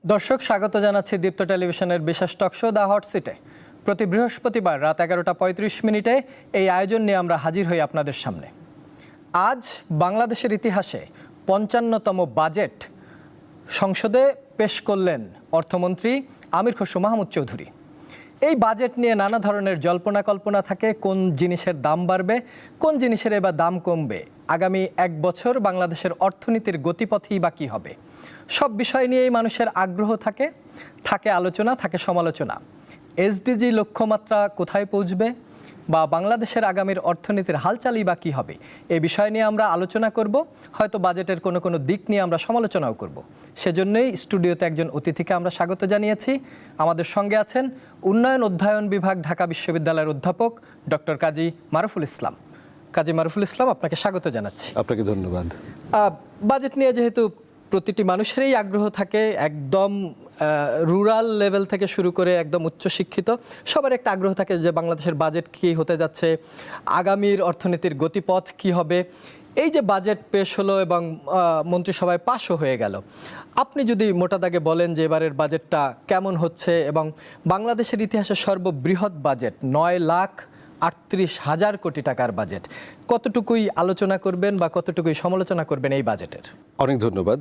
দর্শক, স্বাগত জানাচ্ছি দীপ্ত টেলিভিশনের বিশেষ টক শো দ্য হট সিটে। প্রতি বৃহস্পতিবার রাত 11:35 এই আয়োজন নিয়ে আমরা হাজির হই আপনাদের সামনে। আজ বাংলাদেশের ইতিহাসে 55তম বাজেট সংসদে পেশ করলেন অর্থমন্ত্রী আমির খসরু মাহমুদ চৌধুরী। এই বাজেট নিয়ে নানা ধরনের জল্পনা কল্পনা থাকে, কোন জিনিসের দাম বাড়বে, কোন জিনিসের এবার দাম কমবে, আগামী এক বছর বাংলাদেশের অর্থনীতির গতিপথই বা কী হবে, সব বিষয় নিয়েই মানুষের আগ্রহ থাকে, থাকে আলোচনা, থাকে সমালোচনা। এসডিজি লক্ষ্যমাত্রা কোথায় পৌঁছবে বা বাংলাদেশের আগামীর অর্থনীতির হালচালই বা কী হবে, এই বিষয় নিয়ে আমরা আলোচনা করব। হয়তো বাজেটের কোনো কোনো দিক নিয়ে আমরা সমালোচনাও করব। সেজন্যই স্টুডিওতে একজন অতিথিকে আমরা স্বাগত জানিয়েছি। আমাদের সঙ্গে আছেন উন্নয়ন অধ্যয়ন বিভাগ, ঢাকা বিশ্ববিদ্যালয়ের অধ্যাপক ডক্টর কাজী মারুফুল ইসলাম। কাজী মারুফুল ইসলাম, আপনাকে স্বাগত জানাচ্ছি। আপনাকে ধন্যবাদ। বাজেট নিয়ে যেহেতু প্রতিটি মানুষেরই আগ্রহ থাকে, একদম রুরাল লেভেল থেকে শুরু করে একদম উচ্চশিক্ষিত সবার একটা আগ্রহ থাকে যে বাংলাদেশের বাজেট কী হতে যাচ্ছে, আগামীর অর্থনীতির গতিপথ কী হবে। এই যে বাজেট পেশ হলো এবং মন্ত্রিসভায় পাশও হয়ে গেল, আপনি যদি মোটা দাগে বলেন যে এবারের বাজেটটা কেমন হচ্ছে এবং বাংলাদেশের ইতিহাসে সর্ববৃহৎ বাজেট 9,38,000 কোটি টাকার বাজেট, কতটুকুই আলোচনা করবেন বা কতটুকুই সমালোচনা করবেন এই বাজেটের? অনেক ধন্যবাদ।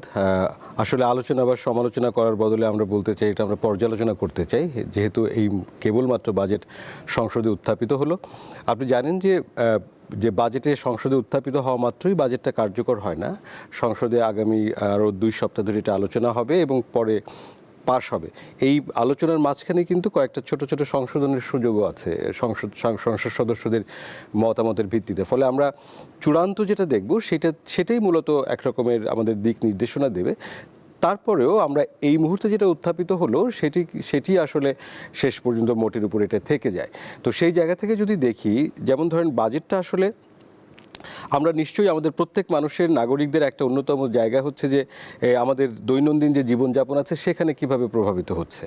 আসলে আলোচনা বা সমালোচনা করার বদলে আমরা বলতে চাই এটা আমরা পর্যালোচনা করতে চাই, যেহেতু এই কেবলমাত্র বাজেট সংসদে উত্থাপিত হলো। আপনি জানেন যে বাজেটে সংসদে উত্থাপিত হওয়া মাত্রই বাজেটটা কার্যকর হয় না। সংসদে আগামী আরও 2 সপ্তাহ ধরে এটা আলোচনা হবে এবং পরে পাশ হবে। এই আলোচনার মাঝখানে কিন্তু কয়েকটা ছোট ছোট সংশোধনের সুযোগও আছে সংসদ সদস্যদের মতামতের ভিত্তিতে। ফলে আমরা চূড়ান্ত যেটা দেখব সেটাই মূলত একরকমের আমাদের দিক নির্দেশনা দেবে। তারপরেও আমরা এই মুহূর্তে যেটা উত্থাপিত হলো সেটি আসলে শেষ পর্যন্ত মোটের উপর এটা থেকে যায়। তো সেই জায়গা থেকে যদি দেখি, যেমন ধরেন বাজেটটা আসলে আমরা নিশ্চয়ই আমাদের প্রত্যেক মানুষের, নাগরিকদের একটা অন্যতম জায়গা হচ্ছে যে আমাদের দৈনন্দিন যে জীবনযাপন আছে সেখানে কিভাবে প্রভাবিত হচ্ছে।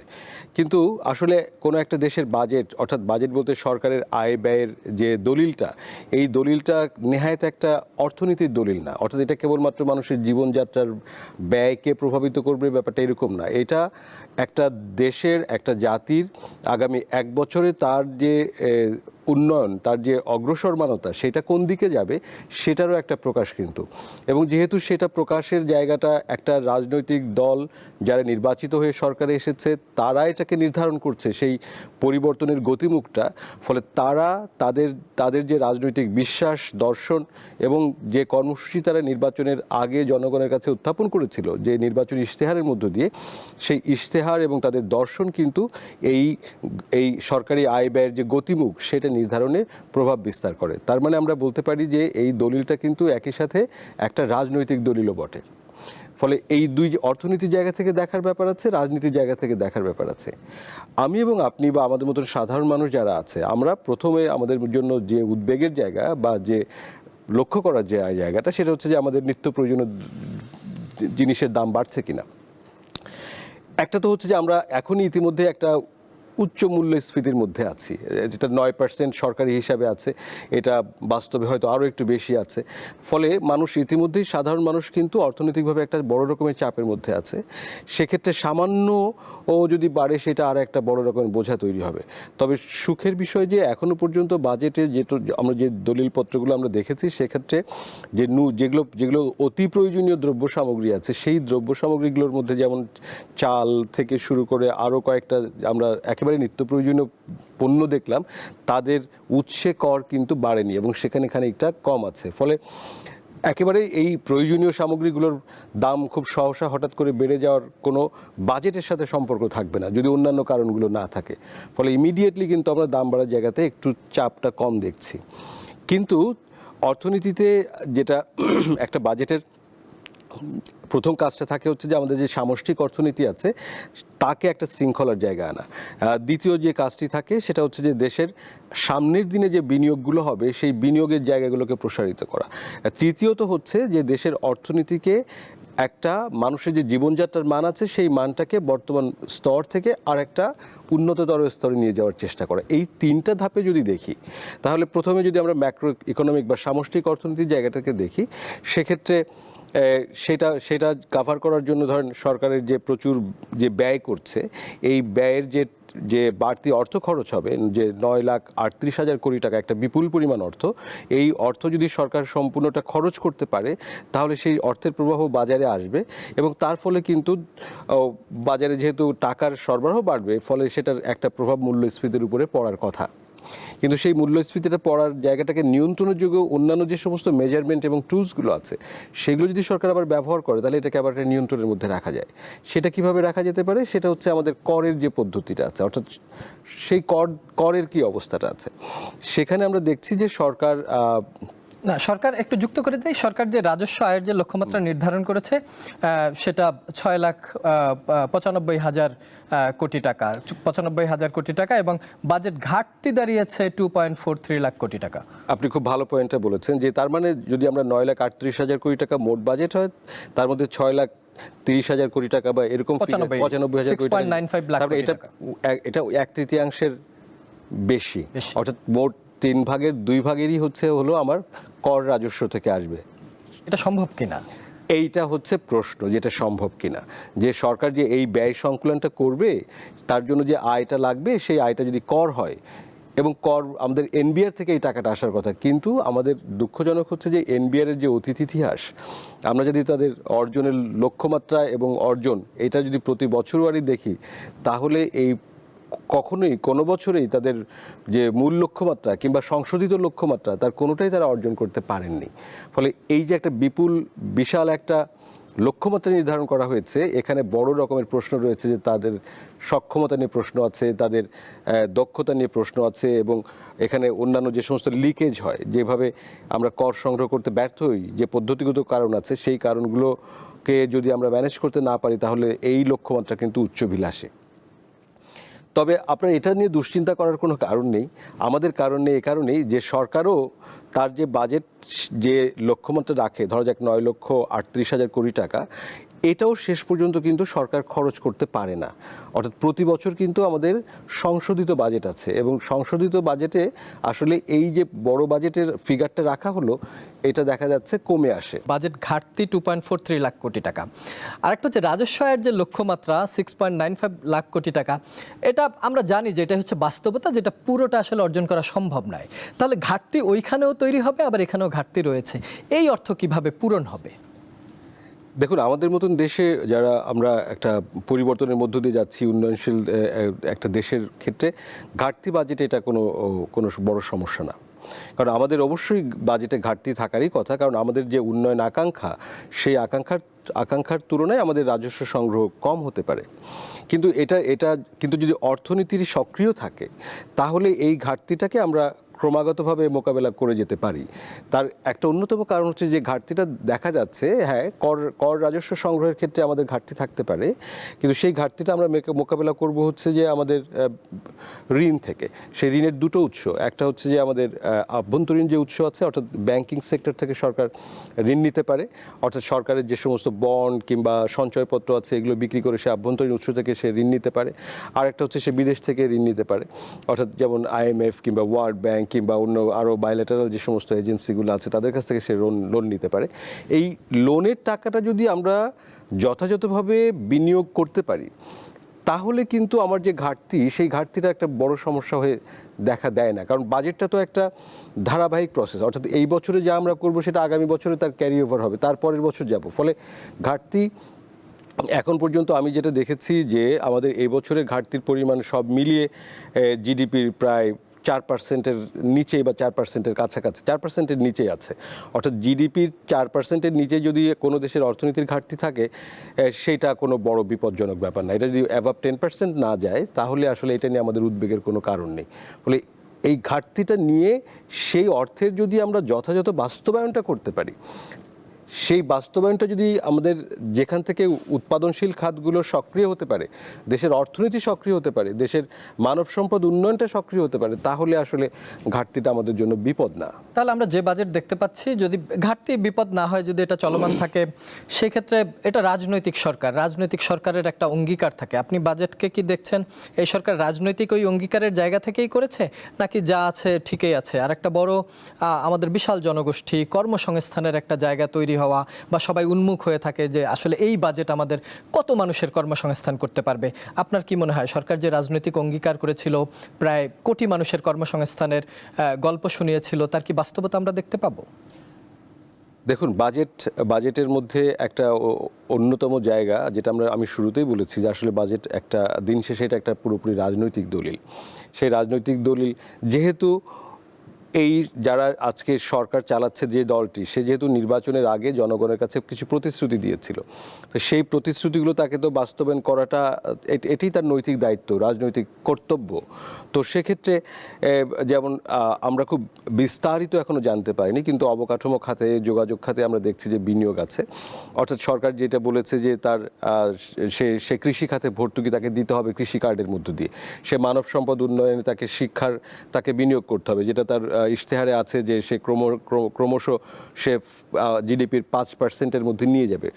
কিন্তু আসলে কোনো একটা দেশের বাজেট, অর্থাৎ বাজেট বলতে সরকারের আয় ব্যয়ের যে দলিলটা, এই দলিলটা নেহায়েত একটা অর্থনীতির দলিল না। অর্থাৎ এটা কেবলমাত্র মানুষের জীবনযাত্রার ব্যয়কে প্রভাবিত করবে ব্যাপারটা এরকম না। এটা একটা দেশের, একটা জাতির আগামী এক বছরে তার যে উন্নয়ন, তার যে অগ্রসরমানতা, সেটা কোন দিকে যাবে সেটারও একটা প্রকাশ কিন্তু। এবং যেহেতু সেটা প্রকাশের জায়গাটা একটা রাজনৈতিক দল যারা নির্বাচিত হয়ে সরকারে এসেছে তারা এটাকে নির্ধারণ করছে, সেই পরিবর্তনের গতিমুখটা। ফলে তারা তাদের যে রাজনৈতিক বিশ্বাস, দর্শন এবং যে কর্মসূচি তারা নির্বাচনের আগে জনগণের কাছে উত্থাপন করেছিল, যে নির্বাচনী ইশতেহারের মধ্য দিয়ে, সেই ইশতেহার এবং তাদের দর্শন কিন্তু এই সরকারি আয় ব্যয়ের যে গতিমুখ সেটা নির্ধারণে প্রভাব বিস্তার করে। তার মানে আমরা বলতে পারি যে এই দলিলটা কিন্তু একই সাথে একটা রাজনৈতিক দলিলও বটে। ফলে এই দুই অর্থনীতির জায়গা থেকে দেখার ব্যাপার আছে, রাজনীতির জায়গা থেকে দেখার ব্যাপার আছে। আমি এবং আপনি বা আমাদের মতন সাধারণ মানুষ যারা আছে, আমরা প্রথমে আমাদের জন্য যে উদ্বেগের জায়গা বা যে লক্ষ্য করার যে জায়গাটা, সেটা হচ্ছে যে আমাদের নিত্য প্রয়োজনীয় জিনিসের দাম বাড়ছে কিনা। একটা তো হচ্ছে যে আমরা এখনই ইতিমধ্যে একটা উচ্চ মূল্যস্ফীতির মধ্যে আছি, যেটা 9% সরকারি হিসাবে আছে, এটা বাস্তবে হয়তো আরও একটু বেশি আছে। ফলে মানুষ ইতিমধ্যেই, সাধারণ মানুষ কিন্তু অর্থনৈতিকভাবে একটা বড় রকমের চাপের মধ্যে আছে। সেক্ষেত্রে সামান্য যদি বাড়ে সেটা আর একটা বড় রকমের বোঝা তৈরি হবে। তবে সুখের বিষয় যে এখনও পর্যন্ত বাজেটে আমরা যে দলিলপত্রগুলো আমরা দেখেছি, সেক্ষেত্রে যেগুলো অতি প্রয়োজনীয় দ্রব্য সামগ্রী আছে, সেই দ্রব্য সামগ্রীগুলোর মধ্যে যেমন চাল থেকে শুরু করে আরও কয়েকটা আমরা একেবারে নিত্য প্রয়োজনীয় পণ্য দেখলাম, তাদের উৎসে কর কিন্তু বাড়েনি এবং সেখানে খানিকটা কম আছে। ফলে একেবারে এই প্রয়োজনীয় সামগ্রীগুলোর দাম খুব সহসা হঠাৎ করে বেড়ে যাওয়ার কোনো বাজেটের সাথে সম্পর্ক থাকবে না যদি অন্যান্য কারণগুলো না থাকে। ফলে ইমিডিয়েটলি কিন্তু আমরা দাম বাড়ার জায়গাতে একটু চাপটা কম দেখছি। কিন্তু অর্থনীতিতে যেটা একটা বাজেটের প্রথম কাজটা থাকে হচ্ছে যে আমাদের যে সামষ্টিক অর্থনীতি আছে তাকে একটা শৃঙ্খলার জায়গা আনা। দ্বিতীয় যে কাজটি থাকে সেটা হচ্ছে যে দেশের সামনের দিনে যে বিনিয়োগগুলো হবে সেই বিনিয়োগের জায়গাগুলোকে প্রসারিত করা। তৃতীয়ত হচ্ছে যে দেশের অর্থনীতিকে একটা মানুষের যে জীবনযাত্রার মান আছে সেই মানটাকে বর্তমান স্তর থেকে আর একটা উন্নততর স্তরে নিয়ে যাওয়ার চেষ্টা করা। এই তিনটা ধাপে যদি দেখি, তাহলে প্রথমে যদি আমরা ম্যাক্রো ইকোনমিক বা সামষ্টিক অর্থনীতির জায়গাটাকে দেখি, সেক্ষেত্রে সেটা সেটা কাভার করার জন্য ধরেন সরকারের যে প্রচুর যে ব্যয় করছে, এই ব্যয়ের যে যে বাড়তি অর্থ খরচ হবে, যে 9,38,000 কোটি টাকা, একটা বিপুল পরিমাণ অর্থ, এই অর্থ যদি সরকার সম্পূর্ণটা খরচ করতে পারে তাহলে সেই অর্থের প্রবাহ বাজারে আসবে এবং তার ফলে কিন্তু বাজারে যেহেতু টাকার সরবরাহ বাড়বে, ফলে সেটার একটা প্রভাব মূল্যস্ফীতির উপরে পড়ার কথা। কিন্তু সেই মূল্যস্ফীতিটা পড়ার জায়গাটাকে নিয়ন্ত্রণের যোগ্য অন্যান্য যে সমস্ত মেজারমেন্ট এবং টুলসগুলো আছে, সেগুলো যদি সরকার আবার ব্যবহার করে তাহলে এটাকে আবার একটা নিয়ন্ত্রণের মধ্যে রাখা যায়। সেটা কিভাবে রাখা যেতে পারে? সেটা হচ্ছে আমাদের করের যে পদ্ধতিটা আছে, অর্থাৎ সেই করের কি অবস্থাটা আছে। সেখানে আমরা দেখছি যে সরকার না, সরকার একটু যুক্ত করে দেয়, সরকার যে রাজস্ব আয়ের যে লক্ষ্যমাত্রা নির্ধারণ করেছে সেটা 6,95,000 কোটি টাকা, 95,000 কোটি টাকা, এবং বাজেট ঘাটতি দাঁড়িয়েছে 2.43 লাখ কোটি টাকা। আপনি খুব ভালো পয়েন্টটা বলেছেন যে তার মানে যদি আমরা 9,38,000 কোটি টাকা মোট বাজেট হয়, তার মধ্যে 6,30,000 কোটি টাকা বা এরকম 95,000 কোটি টাকা, তারপরে এটা 1/3 বেশি, অর্থাৎ মোট 3 ভাগের 2 ভাগেরই হলো আমার কর রাজস্ব থেকে আসবে। এটা সম্ভব কিনা, এইটা হচ্ছে প্রশ্ন, যেটা সম্ভব কিনা, যে সরকার যে এই ব্যয় সংকুলনটা করবে তার জন্য যে আয়টা লাগবে, সেই আয়টা যদি কর হয়, এবং কর আমাদের এনবিআর থেকে এই টাকাটা আসার কথা, কিন্তু আমাদের দুঃখজনক হচ্ছে যে এনবিআর এর যে অতীত ইতিহাস, আমরা যদি তাদের অর্জনের লক্ষ্যমাত্রা এবং অর্জন এটা যদি প্রতি বছরওয়ারি দেখি, তাহলে এই কখনোই কোনো বছরেই তাদের যে মূল লক্ষ্যমাত্রা কিংবা সংশোধিত লক্ষ্যমাত্রা তার কোনোটাই তারা অর্জন করতে পারেননি। ফলে এই যে একটা বিশাল একটা লক্ষ্যমাত্রা নির্ধারণ করা হয়েছে, এখানে বড় রকমের প্রশ্ন রয়েছে, যে তাদের সক্ষমতা নিয়ে প্রশ্ন আছে, তাদের দক্ষতা নিয়ে প্রশ্ন আছে, এবং এখানে অন্যান্য যে সমস্ত লিকেজ হয়, যেভাবে আমরা কর সংগ্রহ করতে ব্যর্থ হই, যে পদ্ধতিগত কারণ আছে, সেই কারণগুলোকে যদি আমরা ম্যানেজ করতে না পারি তাহলে এই লক্ষ্যমাত্রা কিন্তু উচ্চভিলাষী। তবে আপনার এটা নিয়ে দুশ্চিন্তা করার কোনো কারণ নেই। আমাদের কারণ নেই এ কারণেই যে সরকারও তার যে বাজেট যে লক্ষ্যমাত্রা রাখে, ধরা যাক 9,38,000 কোটি টাকা, এটাও শেষ পর্যন্ত কিন্তু সরকার খরচ করতে পারে না। অর্থাৎ প্রতি বছর কিন্তু আমাদের সংশোধিত বাজেট আছে, এবং সংশোধিত বাজেটে আসলে এই যে বড় বাজেটের ফিগারটা রাখা হলো, এটা দেখা যাচ্ছে কমে আসে। বাজেট ঘাটতি 2.43 লাখ কোটি টাকা। আরেকটা হচ্ছে রাজস্ব আয়ের যে লক্ষ্যমাত্রা 6.95 লাখ কোটি টাকা, এটা আমরা জানি যে এটা হচ্ছে বাস্তবতা, যেটা পুরোটা আসলে অর্জন করা সম্ভব নয়। তাহলে ঘাটতি ওইখানেও তৈরি হবে, আবার এখানেও ঘাটতি রয়েছে। এই অর্থ কিভাবে পূরণ হবে? দেখুন, আমাদের মতন দেশে যারা আমরা একটা পরিবর্তনের মধ্য দিয়ে যাচ্ছি, উন্নয়নশীল একটা দেশের ক্ষেত্রে ঘাটতি বাজেটে এটা কোনো বড় সমস্যা না। কারণ আমাদের অবশ্যই বাজেটে ঘাটতি থাকারই কথা, কারণ আমাদের যে উন্নয়ন আকাঙ্ক্ষা, সেই আকাঙ্ক্ষার তুলনায় আমাদের রাজস্ব সংগ্রহ কম হতে পারে। কিন্তু এটা কিন্তু যদি অর্থনীতির সক্রিয় থাকে, তাহলে এই ঘাটতিটাকে আমরা ক্রমাগতভাবে মোকাবেলা করে যেতে পারি। তার একটা অন্যতম কারণ হচ্ছে যে ঘাটতিটা দেখা যাচ্ছে, হ্যাঁ, কর রাজস্ব সংগ্রহের ক্ষেত্রে আমাদের ঘাটতি থাকতে পারে, কিন্তু সেই ঘাটতিটা আমরা মোকাবেলা করব হচ্ছে যে আমাদের ঋণ থেকে। সেই ঋণের দুটো উৎস, একটা হচ্ছে যে আমাদের আভ্যন্তরীণ যে উৎস আছে, অর্থাৎ ব্যাংকিং সেক্টর থেকে সরকার ঋণ নিতে পারে, অর্থাৎ সরকারের যে সমস্ত বন্ড কিংবা সঞ্চয়পত্র আছে, এগুলো বিক্রি করে সে আভ্যন্তরীণ উৎস থেকে সে ঋণ নিতে পারে। আর একটা হচ্ছে সে বিদেশ থেকে ঋণ নিতে পারে, অর্থাৎ যেমন IMF কিংবা ওয়ার্ল্ড ব্যাংক কিংবা অন্য আরও বাইলেটারাল যে সমস্ত এজেন্সিগুলো আছে, তাদের কাছ থেকে সে লোন নিতে পারে। এই লোনের টাকাটা যদি আমরা যথাযথভাবে বিনিয়োগ করতে পারি, তাহলে কিন্তু আমার যে ঘাটতি, সেই ঘাটতিটা একটা বড় সমস্যা হয়ে দেখা দেয় না। কারণ বাজেটটা তো একটা ধারাবাহিক প্রসেস, অর্থাৎ এই বছরে যা আমরা করব সেটা আগামী বছরে তার ক্যারি ওভার হবে, তারপরের বছর যাব। ফলে ঘাটতি এখন পর্যন্ত আমি যেটা দেখেছি যে আমাদের এই বছরের ঘাটতির পরিমাণ সব মিলিয়ে জিডিপির প্রায় 4%-এর নিচেই বা 4%-এর কাছাকাছি, 4%-এর নিচেই আছে। অর্থাৎ জিডিপির 4%-এর নিচে যদি কোনো দেশের অর্থনীতির ঘাটতি থাকে, সেইটা কোনো বড় বিপজ্জনক ব্যাপার না। এটা যদি অ্যাভাব 10% না যায়, তাহলে আসলে এটা নিয়ে আমাদের উদ্বেগের কোনো কারণ নেই। ফলে এই ঘাটতিটা নিয়ে সেই অর্থের যদি আমরা যথাযথ বাস্তবায়নটা করতে পারি, সেই বাস্তবায়নটা যদি আমাদের যেখান থেকে উৎপাদনশীল খাতগুলো সক্রিয় হতে পারে, দেশের অর্থনীতি সক্রিয় হতে পারে, দেশের মানব সম্পদ উন্নয়নটা সক্রিয় হতে পারে, তাহলে আসলে ঘাটতিটা আমাদের জন্য বিপদ না। তাহলে আমরা যে বাজেট দেখতে পাচ্ছি, যদি ঘাটতি বিপদ না হয়, যদি এটা চলমান থাকে, সেক্ষেত্রে এটা রাজনৈতিক সরকারের একটা অঙ্গীকার থাকে। আপনি বাজেটকে কি দেখছেন, এই সরকার রাজনৈতিক ওই অঙ্গীকারের জায়গা থেকেই করেছে, নাকি যা আছে ঠিকই আছে? আর একটা বড় আমাদের বিশাল জনগোষ্ঠী, কর্মসংস্থানের একটা জায়গা তৈরি হওয়া বা সবাই উন্মুখ হয়ে থাকে যে আসলে এই বাজেট আমাদের কত মানুষের কর্মসংস্থান করতে পারবে। আপনার কি মনে হয় সরকার যে রাজনৈতিক অঙ্গীকার করেছিল, প্রায় কোটি মানুষের কর্মসংস্থানের গল্প শুনিয়েছিল, তার কি বাস্তবতা আমরা দেখতে পাবো? দেখুন, বাজেটের মধ্যে একটা অন্যতম জায়গা যেটা আমি শুরুতেই বলেছি যে আসলে বাজেট একটা দিন শেষে এটা একটা পুরোপুরি রাজনৈতিক দলিল। সেই রাজনৈতিক দলিল যেহেতু এই যারা আজকে সরকার চালাচ্ছে যে দলটি, সে যেহেতু নির্বাচনের আগে জনগণের কাছে কিছু প্রতিশ্রুতি দিয়েছিল, তো সেই প্রতিশ্রুতিগুলো তাকে তো বাস্তবায়ন করাটা এটাই তার নৈতিক দায়িত্ব, রাজনৈতিক কর্তব্য। তো সেক্ষেত্রে যেমন আমরা খুব বিস্তারিত এখনও জানতে পারিনি, কিন্তু অবকাঠামো খাতে, যোগাযোগ খাতে আমরা দেখছি যে বিনিয়োগ আছে। অর্থাৎ সরকার যেটা বলেছে যে তার সে কৃষি খাতে ভর্তুকি তাকে দিতে হবে কৃষি কার্ডের মধ্য দিয়ে, সে মানব সম্পদ উন্নয়নে তাকে বিনিয়োগ করতে হবে, যেটা তার ইশতেহারে আছে যে সে ক্রমশ সে জিডিপির 5%-এর মধ্যে নিয়ে যাবে।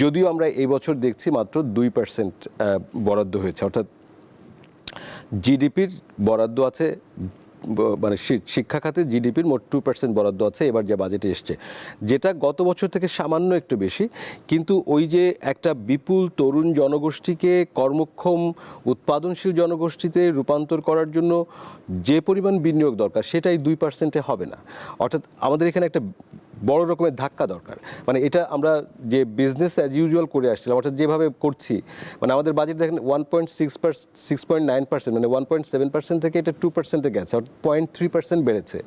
যদিও আমরা এই বছর দেখছি মাত্র 2% বরাদ্দ হয়েছে, অর্থাৎ জিডিপির বরাদ্দ আছে, মানে শিক্ষা খাতে জিডিপির মোট 2% বরাদ্দ আছে এবার যে বাজেটে এসছে, যেটা গত বছর থেকে সামান্য একটু বেশি। কিন্তু ওই যে একটা বিপুল তরুণ জনগোষ্ঠীকে কর্মক্ষম উৎপাদনশীল জনগোষ্ঠীতে রূপান্তর করার জন্য যে পরিমাণ বিনিয়োগ দরকার সেটাই 2%-এ হবে না। অর্থাৎ আমাদের এখানে একটা বড় রকমের ধাক্কা দরকার। মানে এটা আমরা যে বিজনেস অ্যাজ ইউজুয়াল করে আসছিলাম, অর্থাৎ যেভাবে করছি, মানে আমাদের বাজেট দেখেন 6.9%, মানে 1.7% থেকে এটা 2%-এ গেছে, অর্থাৎ 0.3% বেড়েছে।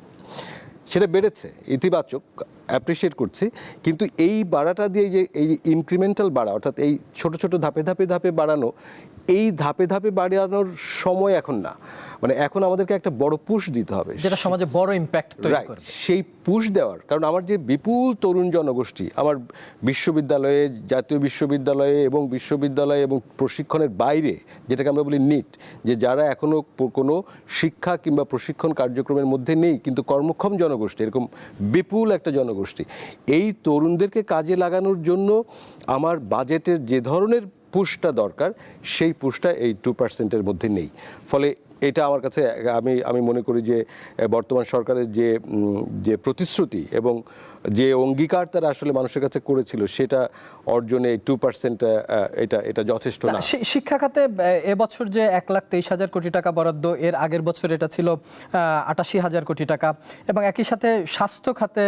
সেটা বেড়েছে, ইতিবাচক, অ্যাপ্রিসিয়েট করছি। কিন্তু এই বাড়াটা দিয়ে যে এই ইনক্রিমেন্টাল বাড়া, অর্থাৎ এই ছোট ছোট ধাপে ধাপে ধাপে বাড়ানো, এই ধাপে ধাপে বাড়ানোর সময় এখন না। মানে এখন আমাদেরকে একটা বড় পুশ দিতে হবে, যেটা সমাজে বড় ইম্প্যাক্ট তৈরি করবে। সেই পুশ দেওয়ার কারণ আমার যে বিপুল তরুণ জনগোষ্ঠী আমার বিশ্ববিদ্যালয়ে, জাতীয় বিশ্ববিদ্যালয়ে এবং বিশ্ববিদ্যালয়ে এবং প্রশিক্ষণের বাইরে, যেটাকে আমরা বলি নিট, যে যারা এখনও কোনো শিক্ষা কিংবা প্রশিক্ষণ কার্যক্রমের মধ্যে নেই কিন্তু কর্মক্ষম জনগোষ্ঠী, এরকম বিপুল একটা জনগোষ্ঠী, এই তরুণদেরকে কাজে লাগানোর জন্য আমার বাজেটের যে ধরনের পুশটা দরকার সেই পুশটা এই 2%-এর মধ্যে নেই। ফলে এটা আমার কাছে আমি মনে করি যে বর্তমান সরকারের যে প্রতিশ্রুতি এবং যে অঙ্গীকার তারা আসলে মানুষের কাছে করেছিল সেটা অর্জনে 2% এটা যথেষ্ট না। শিক্ষা খাতে এবছর যে 1,23,000 কোটি টাকা বরাদ্দ, এর আগের বছর এটা ছিল 88,000 কোটি টাকা, এবং একই সাথে স্বাস্থ্য খাতে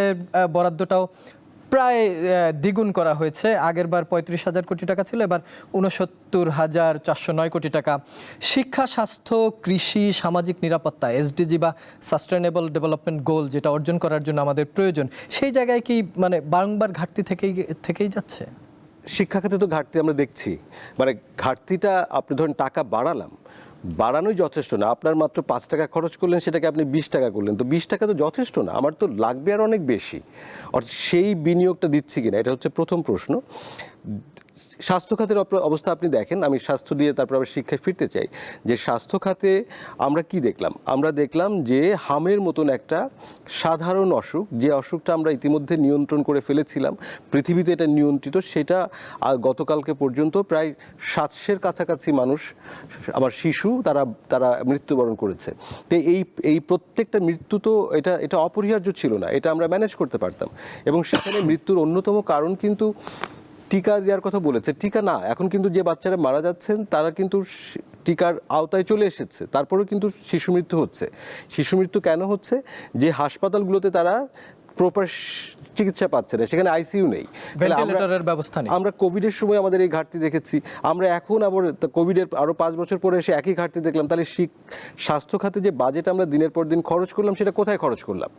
বরাদ্দটাও প্রায় দ্বিগুণ করা হয়েছে। আগের বার 35,000 কোটি টাকা ছিল, এবার 69,409 কোটি টাকা। শিক্ষা, স্বাস্থ্য, কৃষি, সামাজিক নিরাপত্তা, এসডিজি বা সাস্টেনেবল ডেভেলপমেন্ট গোল, যেটা অর্জন করার জন্য আমাদের প্রয়োজন, সেই জায়গায় কি মানে বারংবার ঘাটতি থেকেই যাচ্ছে? শিক্ষা খাতে তো ঘাটতি আমরা দেখছি। মানে ঘাটতিটা আপনি ধরেন টাকা বাড়ানোই যথেষ্ট না। আপনার মাত্র 5 টাকা খরচ করলেন, সেটাকে আপনি 20 টাকা করলেন, তো 20 টাকা তো যথেষ্ট না, আমার তো লাগবে আর অনেক বেশি। অর্থাৎ সেই বিনিয়োগটা দিচ্ছি কিনা, এটা হচ্ছে প্রথম প্রশ্ন। স্বাস্থ্য খাতের অবস্থা আপনি দেখেন, আমি স্বাস্থ্য দিয়ে তারপর আবার শিক্ষায় ফিরতে চাই। যে স্বাস্থ্য খাতে আমরা কি দেখলাম? আমরা দেখলাম যে হামের মতন একটা সাধারণ অসুখ, যে অসুখটা আমরা ইতিমধ্যে নিয়ন্ত্রণ করে ফেলেছিলাম, পৃথিবীতে এটা নিয়ন্ত্রিত, সেটা গতকালকে পর্যন্ত প্রায় 700-এর কাছাকাছি মানুষ, আমার শিশু, তারা মৃত্যুবরণ করেছে। তো এই প্রত্যেকটা মৃত্যু তো এটা অপরিহার্য ছিল না, এটা আমরা ম্যানেজ করতে পারতাম। এবং সেখানে মৃত্যুর অন্যতম কারণ কিন্তু টিকা দেওয়ার কথা বলেছে, টিকা না, এখন কিন্তু যে বাচ্চারা মারা যাচ্ছেন তারা কিন্তু টিকার আওতায় চলে এসেছে, তারপরেও কিন্তু শিশু মৃত্যু হচ্ছে। শিশু মৃত্যু কেন হচ্ছে? যে হাসপাতালগুলোতে তারা প্রপার চিকিৎসা পাচ্ছে না, সেখানে আইসিইউ নেই, ভেন্টিলেটরের ব্যবস্থা নেই। আমরা কোভিডের সময় আমাদের এই ঘাটতি দেখেছি, আমরা এখন আবার কোভিডের আরও 5 বছর পরে এসে একই ঘাটতি দেখলাম। তাহলে স্বাস্থ্য খাতে যে বাজেট আমরা দিনের পর দিন খরচ করলাম, সেটা কোথায় খরচ করলাম?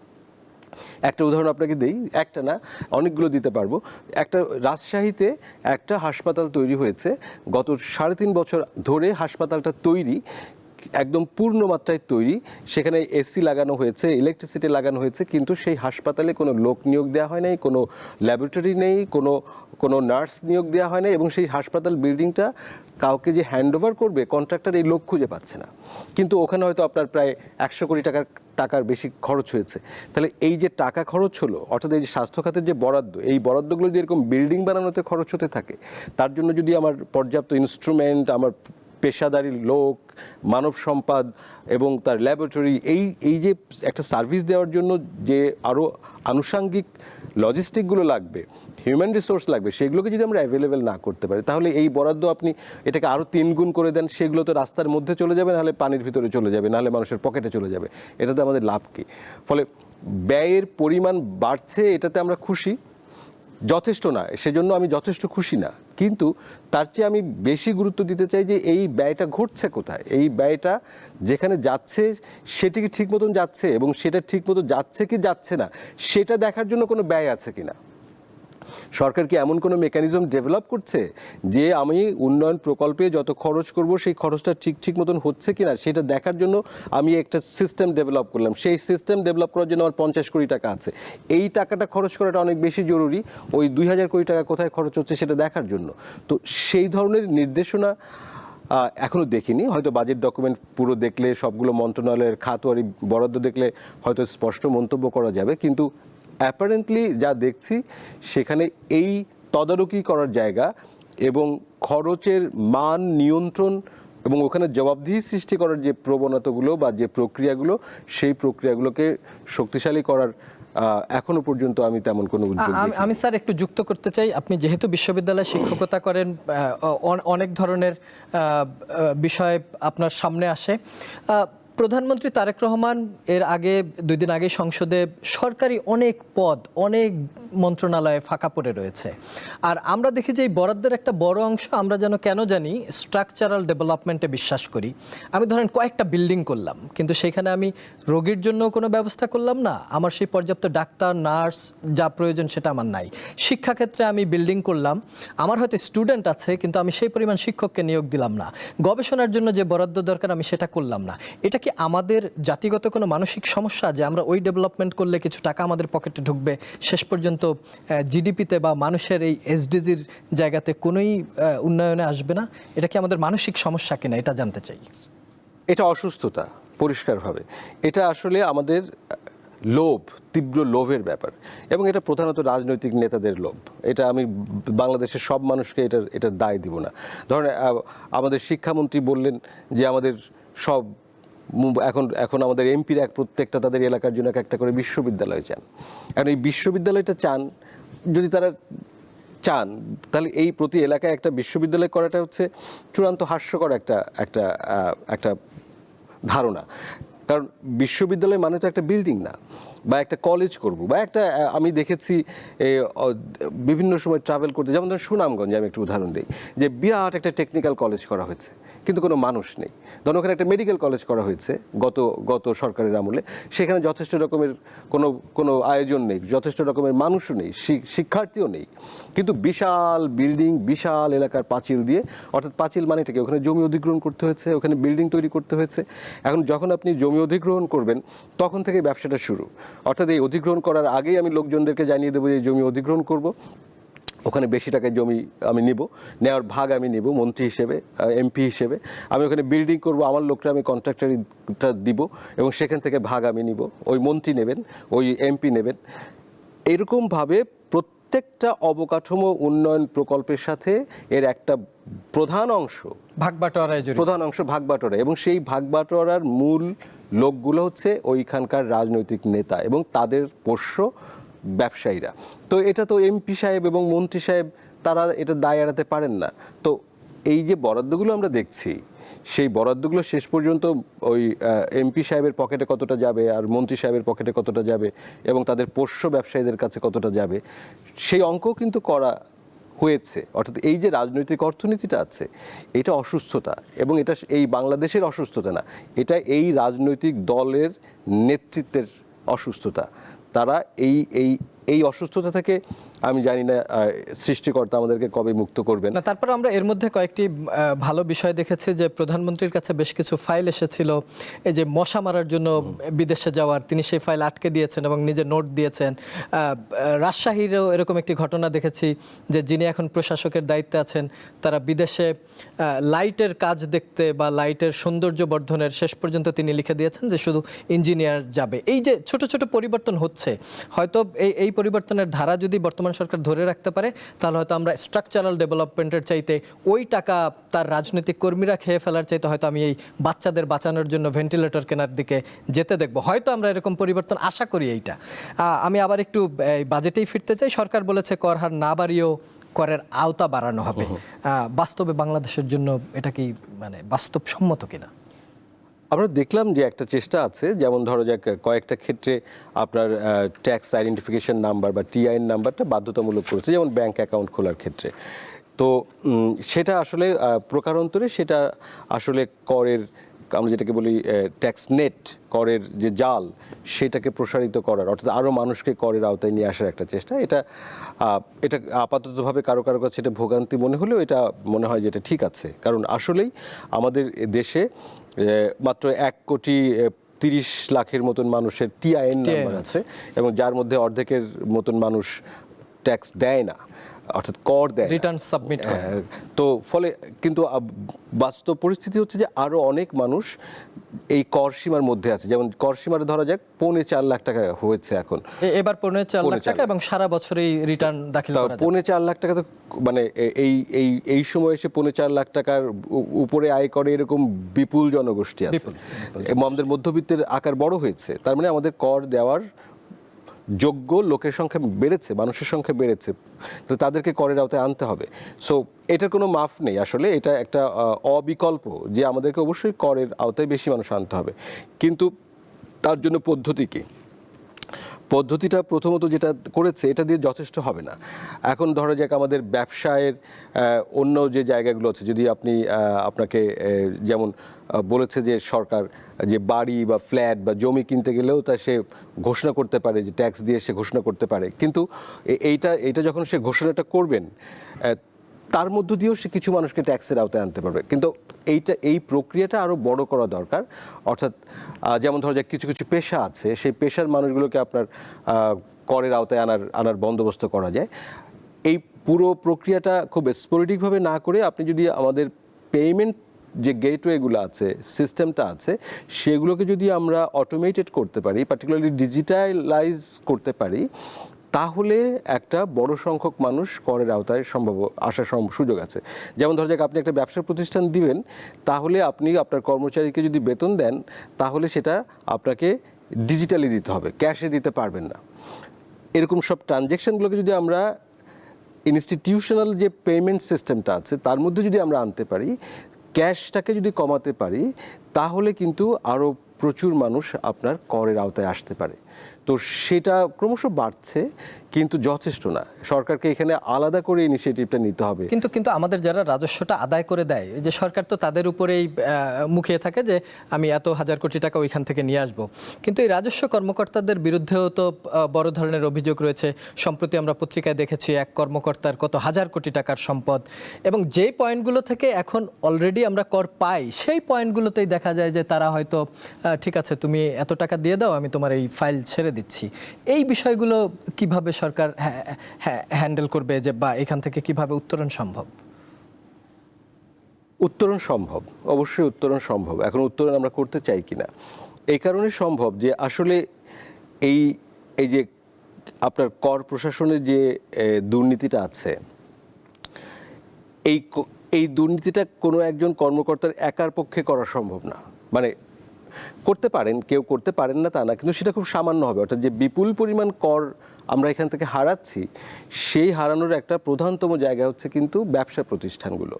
একটা উদাহরণ আপনাকে দেই, একটা না অনেকগুলো দিতে পারবো। একটা রাজশাহীতে একটা হাসপাতাল তৈরি হয়েছে, গত 3.5 বছর ধরে হাসপাতালটা তৈরি, একদম পূর্ণ মাত্রায় তৈরি, সেখানে এসি লাগানো হয়েছে, ইলেকট্রিসিটি লাগানো হয়েছে, কিন্তু সেই হাসপাতালে কোনো লোক নিয়োগ দেওয়া হয় নাই, কোনো ল্যাবরেটরি নেই, কোনো নার্স নিয়োগ দেওয়া হয় নাই, এবং সেই হাসপাতাল বিল্ডিংটা কাউকে যে হ্যান্ডওভার করবে কন্ট্রাক্টর এই লোক খুঁজে পাচ্ছে না। কিন্তু ওখানে হয়তো আপনার প্রায় 100 কোটি টাকার বেশি খরচ হয়েছে। তাহলে এই যে টাকা খরচ হলো, অর্থাৎ এই যে স্বাস্থ্য খাতের যে বরাদ্দ, এই বরাদ্দগুলো যদি এরকম বিল্ডিং বানানোতে খরচ হতে থাকে, তার জন্য যদি আমার পর্যাপ্ত ইনস্ট্রুমেন্ট, আমার পেশাদারি লোক, মানব সম্পদ এবং তার ল্যাবরেটরি, এই যে একটা সার্ভিস দেওয়ার জন্য যে আরও আনুষাঙ্গিক লজিস্টিকগুলো লাগবে, হিউম্যান রিসোর্স লাগবে, সেগুলোকে যদি আমরা অ্যাভেলেবেল না করতে পারি, তাহলে এই বরাদ্দ আপনি এটাকে আরও 3 গুণ করে দেন, সেগুলো তো রাস্তার মধ্যে চলে যাবে, নাহলে পানির ভিতরে চলে যাবে, নাহলে মানুষের পকেটে চলে যাবে। এটাতে আমাদের লাভ কী? ফলে ব্যয়ের পরিমাণ বাড়ছে, এটাতে আমরা খুশি, যথেষ্ট না, সেজন্য আমি যথেষ্ট খুশি না, কিন্তু তার চেয়ে আমি বেশি গুরুত্ব দিতে চাই যে এই ব্যয়টা ঘটছে কোথায়, এই ব্যয়টা যেখানে যাচ্ছে সেটি কি ঠিক মতন যাচ্ছে, এবং সেটা ঠিক মতো যাচ্ছে কি যাচ্ছে না সেটা দেখার জন্য কোনো ব্যয় আছে কিনা। সরকার কি এমন কোনো মেকানিজম ডেভেলপ করছে যে আমি উন্নয়ন প্রকল্পে যত খরচ করব সেই খরচটা ঠিক মতন হচ্ছে কিনা সেটা দেখার জন্য আমি একটা সিস্টেম ডেভেলপ করলাম, সেই সিস্টেম ডেভেলপ করার জন্য আমার 50 কোটি টাকা আছে, এই টাকাটা খরচ করাটা অনেক বেশি জরুরি ওই 2000 কোটি টাকা কোথায় খরচ হচ্ছে সেটা দেখার জন্য। তো সেই ধরনের নির্দেশনা এখনও দেখিনি, হয়তো বাজেট ডকুমেন্ট পুরো দেখলে, সবগুলো মন্ত্রণালয়ের খাতওয়ারি বরাদ্দ দেখলে হয়তো স্পষ্ট মন্তব্য করা যাবে, কিন্তু অ্যাপারেন্টলি যা দেখছি সেখানে এই তদারকি করার জায়গা এবং খরচের মান নিয়ন্ত্রণ এবং ওখানে জবাবদিহি সৃষ্টি করার যে প্রবণতাগুলো বা যে প্রক্রিয়াগুলো, সেই প্রক্রিয়াগুলোকে শক্তিশালী করার এখনো পর্যন্ত আমি তেমন কোনো উদ্যোগ দেখিনি। আমি স্যার একটু যুক্ত করতে চাই, আপনি যেহেতু বিশ্ববিদ্যালয়ে শিক্ষকতা করেন, অনেক ধরনের বিষয় আপনার সামনে আসে। প্রধানমন্ত্রী তারেক রহমান এর আগে 2 দিন আগে সংসদে সরকারি অনেক পদ অনেক মন্ত্রণালয়ে ফাঁকা পড়ে রয়েছে, আর আমরা দেখি যে এই বরাদ্দের একটা বড় অংশ আমরা যেন কেন জানি স্ট্রাকচারাল ডেভেলপমেন্টে বিশ্বাস করি। আমি ধরেন কয়েকটা বিল্ডিং করলাম, কিন্তু সেখানে আমি রোগীর জন্য কোনো ব্যবস্থা করলাম না, আমার সেই পর্যাপ্ত ডাক্তার নার্স যা প্রয়োজন সেটা আমার নাই। শিক্ষাক্ষেত্রে আমি বিল্ডিং করলাম, আমার হয়তো স্টুডেন্ট আছে কিন্তু আমি সেই পরিমাণ শিক্ষককে নিয়োগ দিলাম না। গবেষণার জন্য যে বরাদ্দ দরকার আমি সেটা করলাম না। এটা কি আমাদের জাতিগত কোনো মানসিক সমস্যা যে আমরা ওই ডেভেলপমেন্ট করলে কিছু টাকা আমাদের পকেটে ঢুকবে, শেষ পর্যন্ত জিডিপিতে বা মানুষের এই এসডিজির জায়গাতে কোনোই উন্নয়নে আসবে না? এটা কি আমাদের মানসিক সমস্যা কিনা এটা জানতে চাই। এটা অসুস্থতা পরিষ্কারভাবে, এটা আসলে আমাদের লোভ, তীব্র লোভের ব্যাপার, এবং এটা প্রধানত রাজনৈতিক নেতাদের লোভ। এটা আমি বাংলাদেশের সব মানুষকে এটার দায় দিব না। ধরেন আমাদের শিক্ষামন্ত্রী বললেন যে আমাদের সব এখন আমাদের এমপিরা প্রত্যেকটা তাদের এলাকার জন্য একটা করে বিশ্ববিদ্যালয় চান। এখন এই বিশ্ববিদ্যালয়টা চান, যদি তারা চান তাহলে এই প্রতি এলাকায় একটা বিশ্ববিদ্যালয় করাটা হচ্ছে চূড়ান্ত হাস্যকর একটা ধারণা। কারণ বিশ্ববিদ্যালয় মানে তো একটা বিল্ডিং না, বা একটা কলেজ করব, বা একটা আমি দেখেছি বিভিন্ন সময় ট্রাভেল করতে, যেমন ধরুন সুনামগঞ্জে আমি একটু উদাহরণ দিই, যে বিরাট একটা টেকনিক্যাল কলেজ করা হয়েছে কিন্তু কোনো মানুষ নেই। ধরুন ওখানে একটা মেডিকেল কলেজ করা হয়েছে গত সরকারের আমলে, সেখানে যথেষ্ট রকমের কোনো আয়োজন নেই, যথেষ্ট রকমের মানুষও নেই, শিক্ষার্থীও নেই, কিন্তু বিশাল বিল্ডিং, বিশাল এলাকার পাঁচিল দিয়ে, অর্থাৎ পাঁচিল মানেটা কি, ওখানে জমি অধিগ্রহণ করতে হয়েছে, ওখানে বিল্ডিং তৈরি করতে হয়েছে। এখন যখন আপনি জমি অধিগ্রহণ করবেন তখন থেকে ব্যবসাটা শুরু, অর্থাৎ এই অধিগ্রহণ করার আগেই আমি লোকজনদেরকে জানিয়ে দেবো যে জমি অধিগ্রহণ করব, ওখানে বেশি টাকায় জমি আমি নিব, নেওয়ার ভাগ আমি নিব মন্ত্রী হিসেবে, এমপি হিসেবে, আমি ওখানে বিল্ডিং করব, আমার লোকটা আমি কন্ট্রাক্টরটা দিব এবং সেখান থেকে ভাগ আমি নিব, ওই মন্ত্রী নেবেন, ওই এমপি নেবেন। এরকমভাবে প্রত্যেকটা অবকাঠামো উন্নয়ন প্রকল্পের সাথে এর একটা প্রধান অংশ ভাগবাটোয়ারা, এবং সেই ভাগবাটোয়ারার মূল লোকগুলো হচ্ছে ওইখানকার রাজনৈতিক নেতা এবং তাদের পোষ্য ব্যবসায়ীরা। তো এটা তো এমপি সাহেব এবং মন্ত্রী সাহেব তারা এটা দায় এড়াতে পারেন না। তো এই যে বরাদ্দগুলো আমরা দেখছি, সেই বরাদ্দগুলো শেষ পর্যন্ত ওই এমপি সাহেবের পকেটে কতটা যাবে আর মন্ত্রী সাহেবের পকেটে কতটা যাবে এবং তাদের পোষ্য ব্যবসায়ীদের কাছে কতটা যাবে, সেই অঙ্ক কিন্তু করা হয়েছে। অর্থাৎ এই যে রাজনৈতিক অর্থনীতিটা আছে, এটা অসুস্থতা, এবং এটা এই বাংলাদেশের অসুস্থতা না, এটা এই রাজনৈতিক দলের নেতৃত্বের অসুস্থতা। তারা এই অসুস্থতা থেকে আমি জানি না সৃষ্টিকর্তা আমাদেরকে কবে মুক্ত করবেন। না, তারপর আমরা এর মধ্যে কয়েকটি ভালো বিষয় দেখেছি যে প্রধানমন্ত্রীর কাছে বেশ কিছু ফাইল এসেছিল এই যে মশা মারার জন্য বিদেশে যাওয়ার, তিনি সেই ফাইল আটকে দিয়েছেন এবং নিজে নোট দিয়েছেন। রাজশাহীরও এরকম একটি ঘটনা দেখেছি যে যিনি এখন প্রশাসকের দায়িত্বে আছেন তারা বিদেশে লাইটের কাজ দেখতে বা লাইটের সৌন্দর্য বর্ধনের শেষ পর্যন্ত তিনি লিখে দিয়েছেন যে শুধু ইঞ্জিনিয়ার যাবে। এই যে ছোট ছোট পরিবর্তন হচ্ছে, হয়তো এই পরিবর্তনের ধারা যদি বর্তমান সরকার ধরে রাখতে পারে, তাহলে হয়তো আমরা স্ট্রাকচারাল ডেভেলপমেন্টের চাইতে ওই টাকা তার রাজনৈতিক কর্মীরা খেয়ে ফেলার চাইতে হয়তো আমি এই বাচ্চাদের বাঁচানোর জন্য ভেন্টিলেটর কেনার দিকে যেতে দেখব। হয়তো আমরা এরকম পরিবর্তন আশা করি। এইটা আমি আবার একটু বাজেটেই ফিরতে চাই। সরকার বলেছে কর হার না বাড়িয়েও করের আওতা বাড়ানো হবে। বাস্তবে বাংলাদেশের জন্য এটা কি মানে বাস্তবসম্মত কিনা? আমরা দেখলাম যে একটা চেষ্টা আছে, যেমন ধরো যাক কয়েকটা ক্ষেত্রে আপনার ট্যাক্স আইডেন্টিফিকেশন নাম্বার বা টিআইএন নাম্বারটা বাধ্যতামূলক করেছে, যেমন ব্যাংক অ্যাকাউন্ট খোলার ক্ষেত্রে। তো সেটা আসলে প্রকারান্তরে সেটা আসলে করের, আমরা যেটাকে বলি ট্যাক্স নেট, করের যে জাল সেটাকে প্রসারিত করার, অর্থাৎ আরও মানুষকে করের আওতায় নিয়ে আসার একটা চেষ্টা। এটা আপাততভাবে কারো কারো কাছে এটা ভোগান্তি মনে হলেও এটা মনে হয় যে এটা ঠিক আছে, কারণ আসলেই আমাদের দেশে মাত্র 1,30,00,000 মতন মানুষের টিআইএন নাম্বার আছে, এবং যার মধ্যে অর্ধেকের মতন মানুষ ট্যাক্স দেয় না, অর্থাৎ কর দেয়, রিটার্ন সাবমিট করে। তো ফলে কিন্তু বাস্তব পরিস্থিতি হচ্ছে যে আরও অনেক মানুষ এই কর সীমার মধ্যে আছে। যেমন কর সীমার ধরা যাক 4.5 টাকা হয়েছে এখন, এবার 4.5 টাকা, এবং সারা বছরেই রিটার্ন দাখিল করা যায়। 4.5 টাকা তো মানে এই সময় এসে 4.5 টাকার উপরে আয় করে এরকম বিপুল জনগোষ্ঠী আছে। আমাদের মধ্যবিত্তের আকার বড় হয়েছে, তার মানে আমাদের কর দেওয়ার যোগ্য লোকের সংখ্যা বেড়েছে, মানুষের সংখ্যা বেড়েছে, তো তাদেরকে করের আওতায় আনতে হবে। সো এটার কোনো মাফ নেই আসলে, এটা একটা অবিকল্প যে আমাদেরকে অবশ্যই করের আওতায় বেশি মানুষ আনতে হবে। কিন্তু তার জন্য পদ্ধতি কি? পদ্ধতিটা প্রথমত যেটা করেছে এটা দিয়ে যথেষ্ট হবে না। এখন ধরো যাক আমাদের ব্যবসায়ের অন্য যে জায়গাগুলো আছে, যদি আপনাকে যেমন বলেছে যে সরকার যে বাড়ি বা ফ্ল্যাট বা জমি কিনতে গেলেও তা সে ঘোষণা করতে পারে, যে ট্যাক্স দিয়ে সে ঘোষণা করতে পারে, কিন্তু এইটা যখন সে ঘোষণাটা করবেন তার মধ্য দিয়েও সে কিছু মানুষকে ট্যাক্সের আওতায় আনতে পারবে। কিন্তু এই প্রক্রিয়াটা আরও বড় করা দরকার। অর্থাৎ যেমন ধরো যাক কিছু কিছু পেশা আছে, সেই পেশার মানুষগুলোকে আপনার করের আওতায় আনার বন্দোবস্ত করা যায়। এই পুরো প্রক্রিয়াটা খুব স্পোরেডিকভাবে না করে আপনি যদি আমাদের পেমেন্ট যে গেটওয়েগুলো আছে, সিস্টেমটা আছে, সেগুলোকে যদি আমরা অটোমেটেড করতে পারি, পার্টিকুলারলি ডিজিটালাইজ করতে পারি, তাহলে একটা বড় সংখ্যক মানুষ করের আওতায় আসার সুযোগ আছে। যেমন ধরা যাক আপনি একটা ব্যবসা প্রতিষ্ঠান দিবেন, তাহলে আপনি আপনার কর্মচারীকে যদি বেতন দেন, তাহলে সেটা আপনাকে ডিজিটালি দিতে হবে, ক্যাশে দিতে পারবেন না। এরকম সব ট্রানজ্যাকশনগুলোকে যদি আমরা ইনস্টিটিউশনাল যে পেমেন্ট সিস্টেমটা আছে তার মধ্যে যদি আমরা আনতে পারি, ক্যাশটাকে যদি কমাতে পারি, তাহলে কিন্তু আরও প্রচুর মানুষ আপনার করের আওতায় আসতে পারে। তো সেটা ক্রমশ বাড়ছে, কিন্তু যথেষ্ট না। সরকারকে এখানে আলাদা করে ইনিশিয়েটিভটা নিতে হবে। কিন্তু আমাদের যারা রাজস্বটা আদায় করে দেয়, যে সরকার তো তাদের উপরেই মুখিয়ে থাকে যে আমি এত হাজার কোটি টাকা ওইখান থেকে নিয়ে আসবো, কিন্তু এই রাজস্ব কর্মকর্তাদের বিরুদ্ধেও তো বড় ধরনের অভিযোগ রয়েছে। সম্প্রতি আমরা পত্রিকায় দেখেছি এক কর্মকর্তার কত হাজার কোটি টাকার সম্পদ, এবং যেই পয়েন্টগুলো থেকে এখন অলরেডি আমরা কর পাই, সেই পয়েন্টগুলোতেই দেখা যায় যে তারা হয়তো ঠিক আছে তুমি এত টাকা দিয়ে দাও, আমি তোমার এই ফাইল ছেড়ে দিচ্ছি। এই বিষয়গুলো কিভাবে সরকার হ্যান্ডেল করবে, যে বা এখান থেকে কিভাবে উত্তরণ সম্ভব? উত্তরণ সম্ভব, অবশ্যই উত্তরণ সম্ভব। এখন উত্তরণ আমরা করতে চাই কিনা, এই কারণে সম্ভব যে আসলে এই যে আপনার কর প্রশাসনের যে দুর্নীতিটা আছে, এই দুর্নীতিটা কোনো একজন কর্মকর্তার একার পক্ষে করা সম্ভব না। মানে করতে পারেন, কেউ করতে পারেন না তা না, কিন্তু সেটা খুব সামান্য হবে। অর্থাৎ যে বিপুল পরিমাণ কর আমরা এখান থেকে হারাচ্ছি, সেই হারানোর একটা প্রধানতম জায়গা হচ্ছে কিন্তু ব্যবসা প্রতিষ্ঠানগুলো।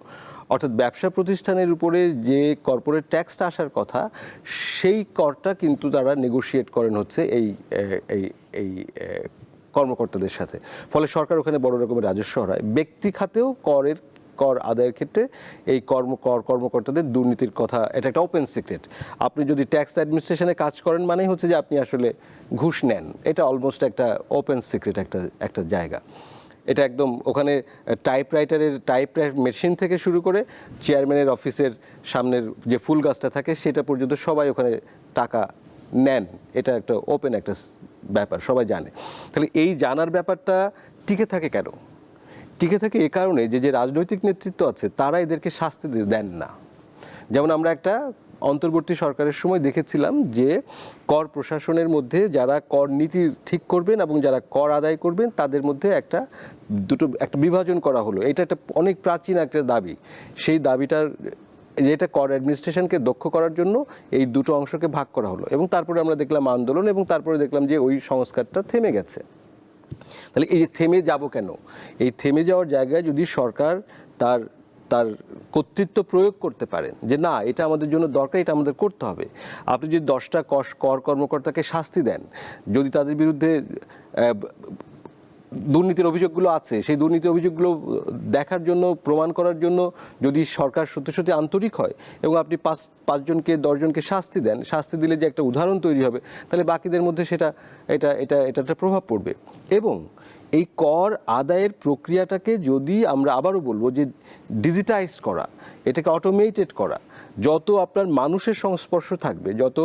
অর্থাৎ ব্যবসা প্রতিষ্ঠানের উপরে যে কর্পোরেট ট্যাক্সটা আসার কথা, সেই করটা কিন্তু তারা নেগোশিয়েট করেন হচ্ছে এই কর্মকর্তাদের সাথে। ফলে সরকার ওখানে বড় রকমের রাজস্ব হারায়। ব্যক্তি খাতেও কর আদায়ের ক্ষেত্রে এই কর্মকর্তাদের দুর্নীতির কথা, এটা একটা ওপেন সিক্রেট। আপনি যদি ট্যাক্স অ্যাডমিনিস্ট্রেশনে কাজ করেন মানেই হচ্ছে যে আপনি আসলে ঘুষ নেন, এটা অলমোস্ট একটা ওপেন সিক্রেট একটা জায়গা। এটা একদম ওখানে টাইপ মেশিন থেকে শুরু করে চেয়ারম্যানের অফিসের সামনের যে ফুল গাছটা থাকে সেটা পর্যন্ত সবাই ওখানে টাকা নেন। এটা একটা ওপেন একটা ব্যাপার, সবাই জানে। তাহলে এই জানার ব্যাপারটা টিকে থাকে কেন? টিকে থাকে এ কারণে যে রাজনৈতিক নেতৃত্ব আছে তারা এদেরকে শাস্তি দেন না। যেমন আমরা একটা অন্তর্বর্তী সরকারের সময় দেখেছিলাম যে কর প্রশাসনের মধ্যে যারা কর নীতি ঠিক করবেন এবং যারা কর আদায় করবেন তাদের মধ্যে একটা বিভাজন করা হলো। এটা একটা অনেক প্রাচীন একটা দাবি। সেই দাবিটার যেটা কর অ্যাডমিনিস্ট্রেশনকে দক্ষ করার জন্য এই দুটো অংশকে ভাগ করা হলো, এবং তারপরে আমরা দেখলাম আন্দোলন, এবং তারপরে দেখলাম যে ওই সংস্কারটা থেমে গেছে। তাহলে এই যে থেমে যাব কেন? এই থেমে যাওয়ার জায়গায় যদি সরকার তার তার কর্তৃত্ব প্রয়োগ করতে পারেন যে না, এটা আমাদের জন্য দরকার, এটা আমাদের করতে হবে। আপনি যদি 10টা কর কর্মকর্তাকে শাস্তি দেন, যদি তাদের বিরুদ্ধে দুর্নীতির অভিযোগগুলো আছে, সেই দুর্নীতির অভিযোগগুলো দেখার জন্য, প্রমাণ করার জন্য যদি সরকার সত্যি সত্যি আন্তরিক হয় এবং আপনি 5জনকে 10জনকে শাস্তি দেন, শাস্তি দিলে যে একটা উদাহরণ তৈরি হবে, তাহলে বাকিদের মধ্যে এটা একটা প্রভাব পড়বে। এবং এই কর আদায়ের প্রক্রিয়াটাকে যদি আমরা আবারও বলবো যে ডিজিটাইজ করা, এটাকে অটোমেটেড করা, যত আপনার মানুষের সংস্পর্শ থাকবে, যত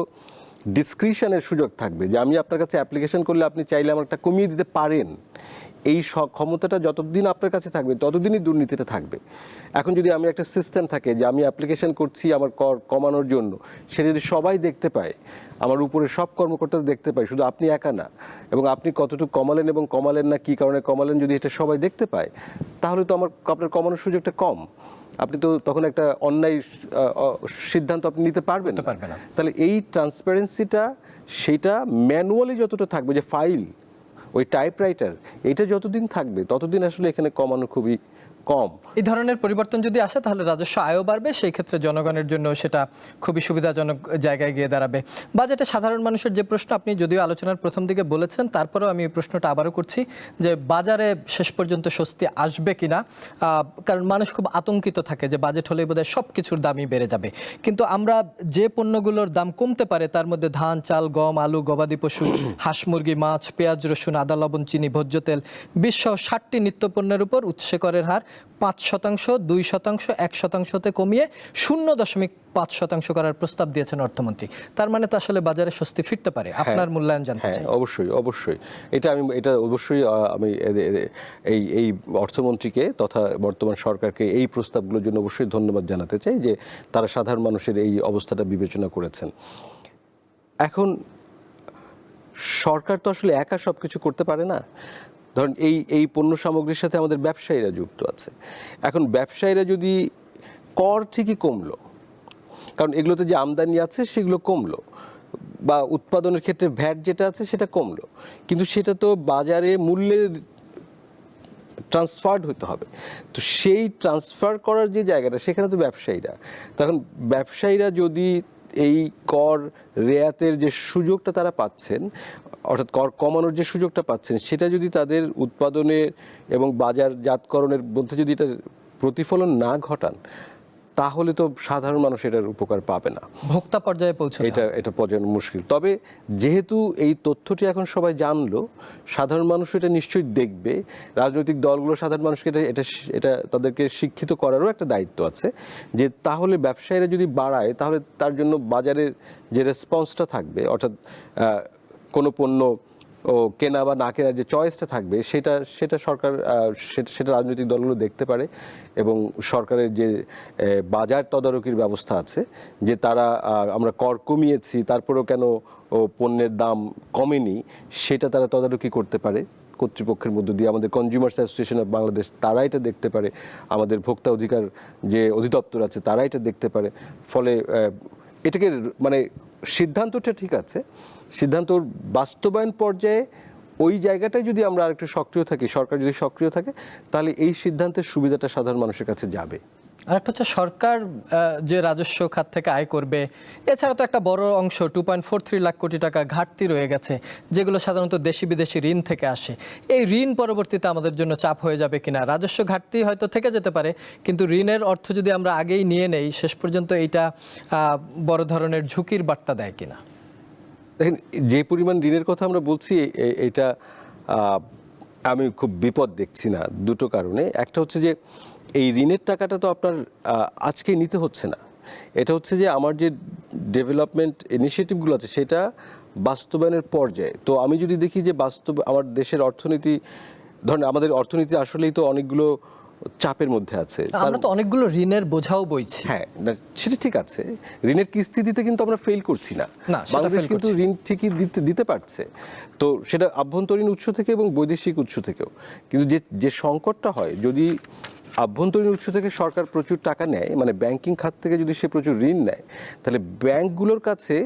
ডিসক্রিশনের সুযোগ থাকবে, যে আমি আপনার কাছে অ্যাপ্লিকেশন করলে আপনি চাইলে আমার একটা কমিয়ে দিতে পারেন, এই ক্ষমতাটা যতদিন আপনার কাছে থাকবে ততদিনই দুর্নীতিটা থাকবে। এখন যদি আমি একটা সিস্টেম থাকে যে আমি অ্যাপ্লিকেশন করছি আমার কর কমানোর জন্য, সেটা যদি সবাই দেখতে পায়, আমার উপরে সব কর্মকর্তারা দেখতে পায়, শুধু আপনি একা না, এবং আপনি কতটুকু কমালেন এবং কমালেন না, কী কারণে কমালেন, যদি এটা সবাই দেখতে পায়, তাহলে তো আপনার কমানোর সুযোগটা কম। আপনি তো তখন একটা অন্যায় সিদ্ধান্ত আপনি নিতে পারবেন না। তাহলে এই ট্রান্সপারেন্সিটা, সেটা ম্যানুয়ালি যতটা থাকবে, যে ফাইল, ওই টাইপরাইটার, এটা যতদিন থাকবে ততদিন আসলে এখানে কমানো খুবই কম। এই ধরনের পরিবর্তন যদি আসে তাহলে রাজস্ব আয়ও বাড়বে, সেই ক্ষেত্রে জনগণের জন্য সেটা খুবই সুবিধাজনক জায়গায় গিয়ে দাঁড়াবে। বাজেটে সাধারণ মানুষের যে প্রশ্ন, আপনি যদিও আলোচনার প্রথম দিকে বলেছেন, তারপরেও আমি এই প্রশ্নটা আবারও করছি যে বাজারে শেষ পর্যন্ত স্বস্তি আসবে কিনা, কারণ মানুষ খুব আতঙ্কিত থাকে যে বাজেট হলেই বোধহয় সব কিছুর দামই বেড়ে যাবে। কিন্তু আমরা যে পণ্যগুলোর দাম কমতে পারে তার মধ্যে ধান, চাল, গম, আলু, গবাদি পশু, হাঁস মুরগি, মাছ, পেঁয়াজ, রসুন, আদা, লবণ, চিনি, ভোজ্য তেল, 20টি নিত্যপণ্যের উপর উৎসে করের হার 5%, 2%, 1%তে কমিয়ে 0.5% করার প্রস্তাব দিয়েছেন অর্থমন্ত্রী। তার মানে তো আসলে বাজারে স্বস্তি ফিরতে পারে। আপনার মূল্যায়ন জানতে চাই। অবশ্যই এটা অবশ্যই আমি এই অর্থমন্ত্রীকে তথা বর্তমান সরকারকে এই প্রস্তাবগুলোর জন্য অবশ্যই ধন্যবাদ জানাতে চাই যে তারা সাধারণ মানুষের এই অবস্থাটা বিবেচনা করেছেন। এখন সরকার তো আসলে একা সব কিছু করতে পারে না। ধরুন এই পণ্য সামগ্রীর সাথে আমাদের ব্যবসায়ীরা যুক্ত আছে। এখন ব্যবসায়ীরা যদি কর ঠিকই কমলো, কারণ এগুলোতে যে আমদানি আছে সেগুলো কমলো, বা উৎপাদনের ক্ষেত্রে ভ্যাট যেটা আছে সেটা কমলো, কিন্তু সেটা তো বাজারে মূল্যে ট্রান্সফার্ড হতে হবে। তো সেই ট্রান্সফার করার যে জায়গাটা, সেখানে তো ব্যবসায়ীরা, তখন ব্যবসায়ীরা যদি এই কর রেয়াতের যে সুযোগটা তারা পাচ্ছেন, অর্থাৎ কর কমানোর যে সুযোগটা পাচ্ছেন, সেটা যদি তাদের উৎপাদনের এবং বাজারজাতকরণের মধ্যে যদি এটা প্রতিফলন না ঘটান, তাহলে তো সাধারণ মানুষ এটার উপকার পাবে না, ভোক্তা পর্যায়ে পৌঁছাবে, এটা পৌঁছানো মুশকিল। তবে যেহেতু এই তথ্যটি এখন সবাই জানলো, সাধারণ মানুষ এটা নিশ্চয়ই দেখবে, রাজনৈতিক দলগুলো সাধারণ মানুষকে এটা তাদেরকে শিক্ষিত করারও একটা দায়িত্ব আছে, যে তাহলে ব্যবসায়ীরা যদি বাড়ায়, তাহলে তার জন্য বাজারের যে রেসপন্সটা থাকবে, অর্থাৎ কোনো পণ্য কেনা বা না কেনার যে চয়েসটা থাকবে, সেটা সরকার, সেটা রাজনৈতিক দলগুলো দেখতে পারে। এবং সরকারের যে বাজার তদারকির ব্যবস্থা আছে, যে তারা আমরা কর কমিয়েছি তারপরেও কেন পণ্যের দাম কমেনি, সেটা তারা তদারকি করতে পারে কর্তৃপক্ষের মধ্য দিয়ে। আমাদের কনজিউমার্স অ্যাসোসিয়েশন অফ বাংলাদেশ, তারা এটা দেখতে পারে। আমাদের ভোক্তা অধিকার যে অধিদপ্তর আছে, তারা এটা দেখতে পারে। ফলে এটাকে মানে সিদ্ধান্তটা ঠিক আছে, সিদ্ধান্তর বাস্তবায়ন পর্যায়ে ওই জায়গাটায় যদি আমরা আরেকটু সক্রিয় থাকি, সরকার যদি সক্রিয় থাকে, তাহলে এই সিদ্ধান্তের সুবিধাটা সাধারণ মানুষের কাছে যাবে। আরেকটা হচ্ছে সরকার যে রাজস্ব খাত থেকে আয় করবে, এছাড়া তো একটা বড় অংশ 2.43 লাখ কোটি টাকা ঘাটতি রয়ে গেছে, যেগুলো সাধারণত দেশি বিদেশি ঋণ থেকে আসে। এই ঋণ পরবর্তীতে আমাদের জন্য চাপ হয়ে যাবে কিনা? রাজস্ব ঘাটতি হয়তো থেকে যেতে পারে, কিন্তু ঋণের অর্থ যদি আমরা আগেই নিয়ে নেই, শেষ পর্যন্ত এইটা বড় ধরনের ঝুঁকির বার্তা দেয় কিনা? দেখেন, যে পরিমাণ ঋণের কথা আমরা বলছি, এটা আমি খুব বিপদ দেখছি না দুটো কারণে। একটা হচ্ছে যে এই ঋণের টাকাটা তো আপনার আজকেই নিতে হচ্ছে না, এটা হচ্ছে যে আমার যে ডেভেলপমেন্ট ইনিশিয়েটিভগুলো আছে সেটা বাস্তবায়নের পর্যায়ে। তো আমি যদি দেখি যে আমার দেশের অর্থনীতি, ধরেন আমাদের অর্থনীতি আসলেই তো অনেকগুলো চাপের মধ্যে আছে। আমরা তো অনেকগুলো ঋণের বোঝাও বইছি। হ্যাঁ, সেটা ঠিক আছে, ঋণের কিস্তি দিতে কিন্তু আমরা ফেল করছি না, না, সেটা বাংলাদেশ fail কিন্তু করছি। ঋণ ঠিকই দিতে পারছে। তো সেটা আভ্যন্তরীণ উৎস থেকে এবং বৈদেশিক উৎস থেকেও। কিন্তু যে সংকটটা হয়, যদি আভ্যন্তরীণ উৎস থেকে সরকার প্রচুর টাকা নেয়, মানে ব্যাংকিং খাত থেকে যদি সে প্রচুর ঋণ নেয়, তাহলে ব্যাংকগুলোর কাছে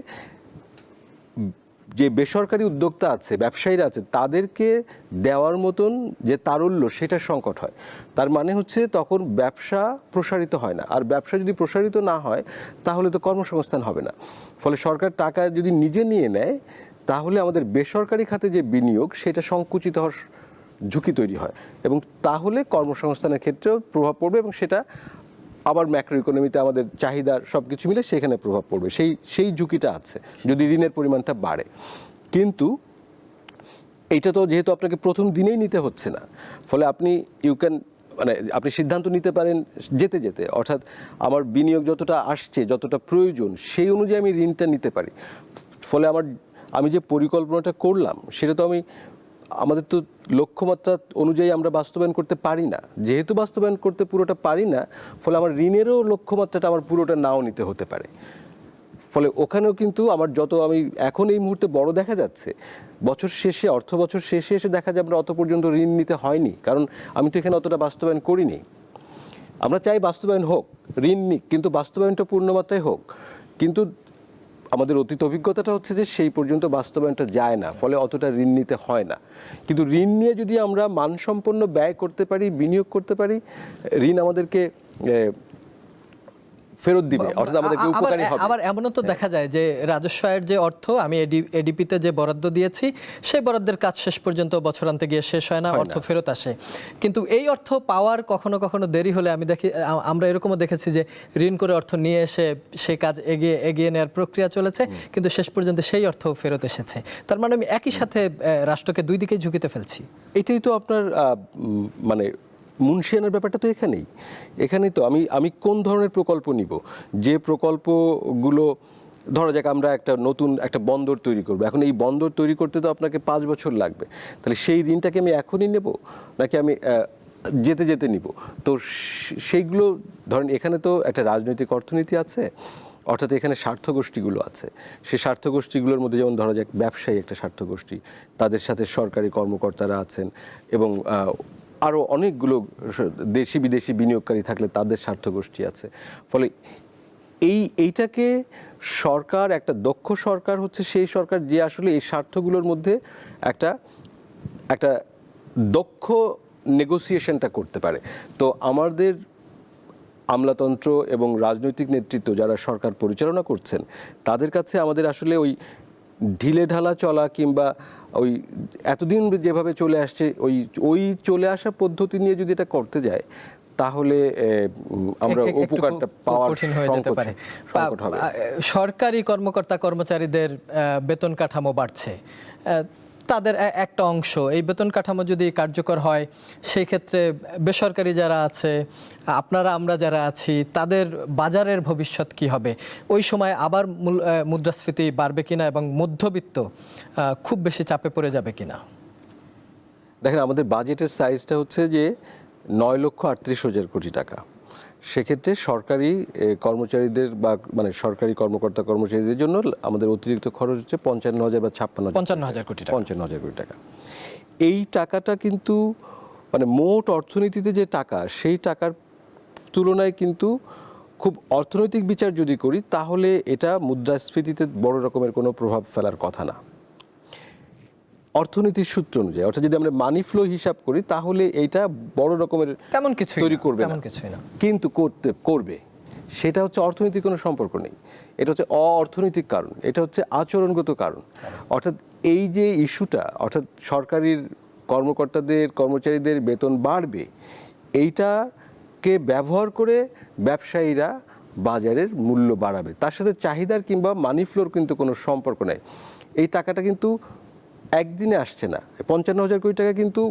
যে বেসরকারি উদ্যোক্তা আছে, ব্যবসায়ীরা আছে, তাদেরকে দেওয়ার মতন যে তারল্য, সেটা সংকট হয়। তার মানে হচ্ছে তখন ব্যবসা প্রসারিত হয় না, আর ব্যবসা যদি প্রসারিত না হয় তাহলে তো কর্মসংস্থান হবে না। ফলে সরকার টাকা যদি নিজে নিয়ে নেয়, তাহলে আমাদের বেসরকারি খাতে যে বিনিয়োগ, সেটা সংকুচিত হওয়ার ঝুঁকি তৈরি হয়, এবং তাহলে কর্মসংস্থানের ক্ষেত্রেও প্রভাব পড়বে, এবং সেটা আবার ম্যাক্রো ইকোনমিতে আমাদের চাহিদার সব কিছু মিলে সেখানে প্রভাব পড়বে। সেই ঝুঁকিটা আছে যদি ঋণের পরিমাণটা বাড়ে। কিন্তু এইটা তো যেহেতু আপনাকে প্রথম দিনেই নিতে হচ্ছে না, ফলে আপনি মানে আপনি সিদ্ধান্ত নিতে পারেন যেতে যেতে, অর্থাৎ আমার বিনিয়োগ যতটা আসছে, যতটা প্রয়োজন, সেই অনুযায়ী আমি ঋণটা নিতে পারি। ফলে আমি যে পরিকল্পনাটা করলাম, সেটা তো আমাদের তো লক্ষ্যমাত্রা অনুযায়ী আমরা বাস্তবায়ন করতে পারি না। যেহেতু বাস্তবায়ন করতে পুরোটা পারি না, ফলে আমার ঋণেরও লক্ষ্যমাত্রাটা আমার পুরোটা নাও নিতে হতে পারে। ফলে ওখানেও কিন্তু আমি এখন এই মুহূর্তে বড় দেখা যাচ্ছে, বছর শেষে, অর্থ বছর শেষে এসে দেখা যায় আমরা অত পর্যন্ত ঋণ নিতে হয়নি, কারণ আমি তো এখানে অতটা বাস্তবায়ন করিনি। আমরা চাই বাস্তবায়ন হোক, ঋণ নিক, কিন্তু বাস্তবায়নটা পূর্ণমাত্রায় হোক। কিন্তু আমাদের অতীত অভিজ্ঞতাটা হচ্ছে যে সেই পর্যন্ত বাস্তবায়নটা যায় না, ফলে অতটা ঋণ নিতে হয় না। কিন্তু ঋণ নিয়ে যদি আমরা মানসম্পন্ন ব্যয় করতে পারি, বিনিয়োগ করতে পারি, ঋণ আমাদেরকে ফেরত দিবে, অর্থাৎ আমাদেরকে উপকারী হবে। আবার এমনও তো দেখা যায় যে রাজস্ব আয়ের যে অর্থ আমি এডিপিতে যে বরাদ্দ দিয়েছি, সেই বরাদ্দের কাজ শেষ পর্যন্ত বছরান্তে গিয়ে শেষ হয় না, অর্থ ফেরত আসে। কিন্তু এই অর্থ পাওয়ার কখনো কখনো দেরি হলে আমরা এরকমও দেখেছি যে ঋণ করে অর্থ নিয়ে এসে সেই কাজ এগিয়ে নেওয়ার প্রক্রিয়া চলেছে, কিন্তু শেষ পর্যন্ত সেই অর্থ ফেরত এসেছে। তার মানে আমি একই সাথে রাষ্ট্রকে দুই দিকেই ঝুঁকিতে ফেলছি। এটাই তো আপনার মানে মুনশিয়ানের ব্যাপারটা তো এখানেই তো আমি কোন ধরনের প্রকল্প নিব, যে প্রকল্পগুলো, ধরা যাক আমরা নতুন একটা বন্দর তৈরি করবো, এখন এই বন্দর তৈরি করতে তো আপনাকে 5 বছর লাগবে, তাহলে সেই ঋণটাকে আমি এখনই নেব নাকি আমি যেতে যেতে নিব? তো সেইগুলো ধরেন, এখানে তো একটা রাজনৈতিক অর্থনীতি আছে, অর্থাৎ এখানে স্বার্থগোষ্ঠীগুলো আছে। সেই স্বার্থগোষ্ঠীগুলোর মধ্যে যেমন ধরা যাক ব্যবসায়ী একটা স্বার্থগোষ্ঠী, তাদের সাথে সরকারি কর্মকর্তারা আছেন, এবং আরও অনেকগুলো দেশি বিদেশি বিনিয়োগকারী থাকলে তাদের স্বার্থগোষ্ঠী আছে। ফলে এইটাকে সরকার, একটা দক্ষ সরকার হচ্ছে সেই সরকার যে আসলে এই স্বার্থগুলোর মধ্যে একটা দক্ষ নেগোসিয়েশনটা করতে পারে। তো আমাদের আমলাতন্ত্র এবং রাজনৈতিক নেতৃত্ব যারা সরকার পরিচালনা করছেন, তাদের কাছে আমাদের আসলে ওই ঢিলে ঢালা চলা, কিংবা ওই এতদিন যেভাবে চলে আসছে ওই চলে আসা পদ্ধতি নিয়ে যদি এটা করতে যায়, তাহলে আমরা উপকারটা পাওয়ার কঠিন হয়ে যেতে পারে। সংকট হবে। সরকারি কর্মকর্তা কর্মচারীদের বেতন কাঠামো বাড়ছে, তাদের একটা অংশ, এই বেতন কাঠামো যদি কার্যকর হয়, সেই ক্ষেত্রে বেসরকারি যারা আছে, আমরা যারা আছি, তাদের বাজারের ভবিষ্যৎ কি হবে? ওই সময় আবার মুদ্রাস্ফীতি বাড়বে কিনা, এবং মধ্যবিত্ত খুব বেশি চাপে পড়ে যাবে কিনা? দেখেন, আমাদের বাজেটের সাইজটা হচ্ছে যে 9,38,000 কোটি টাকা। সেক্ষেত্রে সরকারি কর্মচারীদের বা মানে সরকারি কর্মকর্তা কর্মচারীদের জন্য আমাদের অতিরিক্ত খরচ হচ্ছে 55,000 বা 55,000 কোটি টাকা। 55,000 কোটি টাকা। এই টাকাটা কিন্তু মানে মোট অর্থনীতিতে যে টাকা, সেই টাকার তুলনায় কিন্তু খুব অর্থনৈতিক বিচার যদি করি, তাহলে এটা মুদ্রাস্ফীতিতে বড় রকমের কোনো প্রভাব ফেলার কথা না অর্থনীতির সূত্র অনুযায়ী। অর্থাৎ যদি আমরা মানি ফ্লো হিসাব করি, তাহলে এইটা বড় রকমের তেমন কিছু তৈরি করবে না, কিন্তু করবে। সেটা হচ্ছে অর্থনৈতিক কোনো সম্পর্ক নেই, এটা হচ্ছে অর্থনৈতিক কারণ, এটা হচ্ছে আচরণগত কারণ। অর্থাৎ এই যে ইস্যুটা, অর্থাৎ সরকারের কর্মচারীদের বেতন বাড়বে, এইটাকে ব্যবহার করে ব্যবসায়ীরা বাজারের মূল্য বাড়াবে, তার সাথে চাহিদার কিংবা মানি ফ্লোর কিন্তু কোনো সম্পর্ক নেই। এই টাকাটা কিন্তু একদিনে আসছে না। 55,000 কোটি টাকা কিন্তু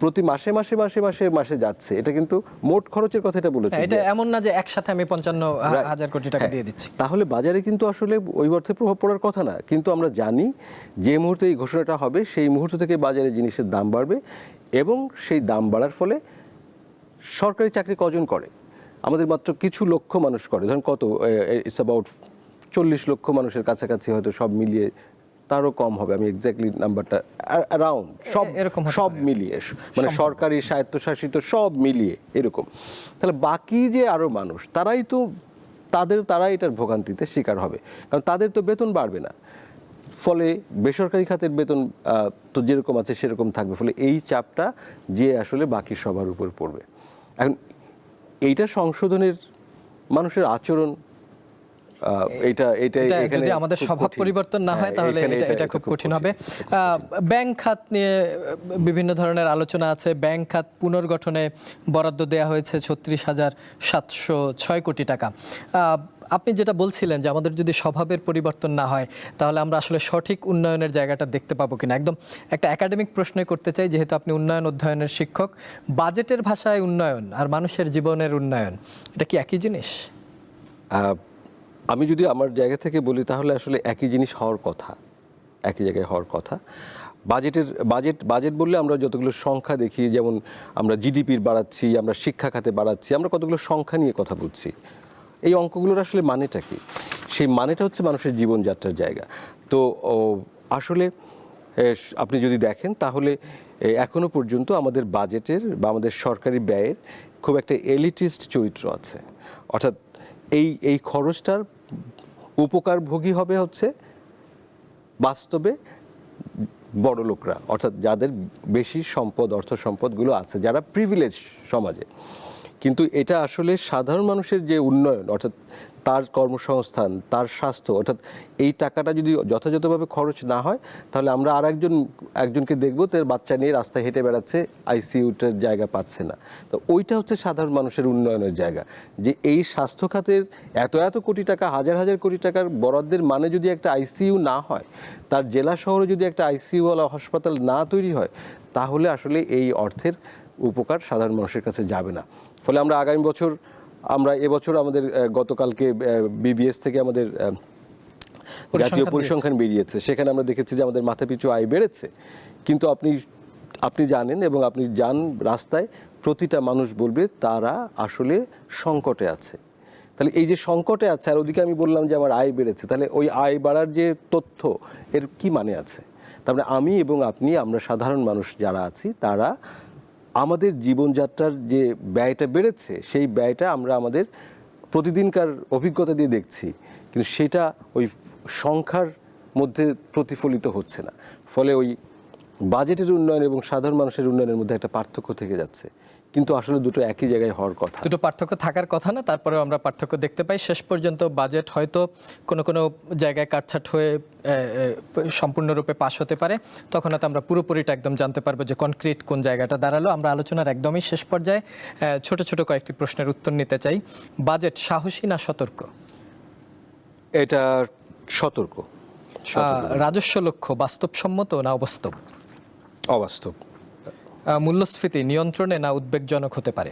প্রতি মাসে মাসে মাসে মাসে মাসে যাচ্ছে। এটা কিন্তু মোট খরচের কথা এটা বলেছে। এটা এমন না যে একসাথে আমি 55,000 কোটি টাকা দিয়ে দিচ্ছি। তাহলে বাজারে কিন্তু আসলে ওই অর্থে প্রভাব পড়ার কথা না। কিন্তু আমরা জানি যে মুহূর্তে এই ঘোষণাটা হবে, সেই মুহূর্ত থেকে বাজারে জিনিসের দাম বাড়বে, এবং সেই দাম বাড়ার ফলে সরকারি চাকরি কজন করে? আমাদের মাত্র কিছু লক্ষ মানুষ করে। ধরেন কত, ইটস অ্যাবাউট 40 লক্ষ মানুষের কাছাকাছি, হয়তো সব মিলিয়ে তারও কম হবে, আমি এক্স্যাক্টলি নাম্বারটা অ্যারাউন্ড এরকম হতে সব পারে। মিলিয়ে, মানে সরকারি স্বায়ত্তশাসিত সব মিলিয়ে এরকম। তাহলে বাকি যে আরো মানুষ, তারা এটার ভোগান্তিতে শিকার হবে, কারণ তাদের তো বেতন বাড়বে না। ফলে বেসরকারি খাতের বেতন তো যেরকম আছে সেরকম থাকবে। ফলে এই চাপটা যে আসলে বাকি সবার উপর পড়বে। এখন এইটা সংশোধনের, মানুষের আচরণ, এটা যদি আমাদের স্বভাব পরিবর্তন না হয় তাহলে এটা খুব কঠিন হবে। ব্যাংক খাত নিয়ে বিভিন্ন ধরনের আলোচনা আছে। ব্যাংক খাত পুনর্গঠনে বরাদ্দ দেওয়া হয়েছে 36,706 কোটি টাকা। আপনি যেটা বলছিলেন যে আমাদের যদি স্বভাবের পরিবর্তন না হয় তাহলে আমরা আসলে সঠিক উন্নয়নের জায়গাটা দেখতে পাবো কিনা। একদম একটা একাডেমিক প্রশ্ন করতে চাই, যেহেতু আপনি উন্নয়ন অধ্যয়নের শিক্ষক। বাজেটের ভাষায় উন্নয়ন আর মানুষের জীবনের উন্নয়ন, এটা কি একই জিনিস? আমি যদি আমার জায়গা থেকে বলি তাহলে আসলে একই জিনিস হওয়ার কথা, একই জায়গায় হওয়ার কথা। বাজেট বললে আমরা যতগুলো সংখ্যা দেখি, যেমন আমরা জিডিপির বাড়াচ্ছি, আমরা শিক্ষা খাতে বাড়াচ্ছি, আমরা কতগুলো সংখ্যা নিয়ে কথা বলছি। এই অঙ্কগুলোর আসলে মানেটা কি? সেই মানেটা হচ্ছে মানুষের জীবনযাত্রার জায়গা। তো আসলে আপনি যদি দেখেন তাহলে এখনো পর্যন্ত আমাদের বাজেটের বা আমাদের সরকারি ব্যয়ের খুব একটা এলিটিস্ট চরিত্র আছে। অর্থাৎ এই খরচটার উপকারভোগী হবে হচ্ছে বাস্তবে বড় লোকরা, অর্থাৎ যাদের বেশি সম্পদ, অর্থ সম্পদগুলো আছে, যারা প্রিভিলেজ সমাজে। কিন্তু এটা আসলে সাধারণ মানুষের যে উন্নয়ন, অর্থাৎ তার কর্মসংস্থান, তার স্বাস্থ্য, অর্থাৎ এই টাকাটা যদি যথাযথভাবে খরচ না হয় তাহলে আমরা আর একজনকে দেখবো তার বাচ্চা নিয়ে রাস্তায় হেঁটে বেড়াচ্ছে, আইসিইউটার জায়গা পাচ্ছে না। তো ওইটা হচ্ছে সাধারণ মানুষের উন্নয়নের জায়গা। যে এই স্বাস্থ্য খাতের এত কোটি টাকা, হাজার হাজার কোটি টাকার বরাদ্দের মানে যদি একটা আইসিইউ না হয়, তার জেলা শহরে যদি একটা আইসিইউওয়ালা হাসপাতাল না তৈরি হয়, তাহলে আসলে এই অর্থের উপকার সাধারণ মানুষের কাছে যাবে না। ফলে আমরা আগামী বছর, এবছর আমাদের গতকালকে বিবিএস থেকে আমাদের জাতীয় পরিসংখ্যান বেরিয়েছে, সেখানে আমরা দেখেছি যে আমাদের মাথাপিছু আয় বেড়েছে। কিন্তু আপনি জানেন এবং আপনি যান রাস্তায়, প্রতিটা মানুষ বলবে তারা আসলে সংকটে আছে। তাহলে এই যে সংকটে আছে, আর ওদিকে আমি বললাম যে আমার আয় বেড়েছে, তাহলে ওই আয় বাড়ার যে তথ্য, এর কি মানে আছে? তারপরে আমি এবং আপনি, আমরা সাধারণ মানুষ যারা আছি, তারা আমাদের জীবনযাত্রার যে ব্যয়টা বেড়েছে, সেই ব্যয়টা আমরা আমাদের প্রতিদিনকার অভিজ্ঞতা দিয়ে দেখছি, কিন্তু সেটা ওই সংখ্যার মধ্যে প্রতিফলিত হচ্ছে না। ফলে ওই বাজেটের উন্নয়ন এবং সাধারণ মানুষের উন্নয়নের মধ্যে একটা পার্থক্য থেকে যাচ্ছে, কিন্তু আসলে দুটো একই জায়গায় হওয়ার কথা। দুটো পার্থক্য থাকার কথা না, তারপরেও আমরা পার্থক্য দেখতে পাই। শেষ পর্যন্ত বাজেট হয়তো কোনো জায়গায় কাটছাট হয়ে সম্পূর্ণরূপে পাশ হতে পারে, তখন হয়তো আমরা পুরোপুরিটা একদম জানতে পারবো যে কনক্রিট কোন জায়গাটা দাঁড়ালো। আমরা আলোচনার একদমই শেষ পর্যায়ে ছোট কয়েকটি প্রশ্নের উত্তর নিতে চাই। বাজেট সাহসী না সতর্ক? এটা সতর্ক। রাজস্ব লক্ষ্য বাস্তবসম্মত না অবাস্তব? অবাস্তব। মূল্যস্ফীতি নিয়ন্ত্রণে না উদ্বেগজনক হতে পারে?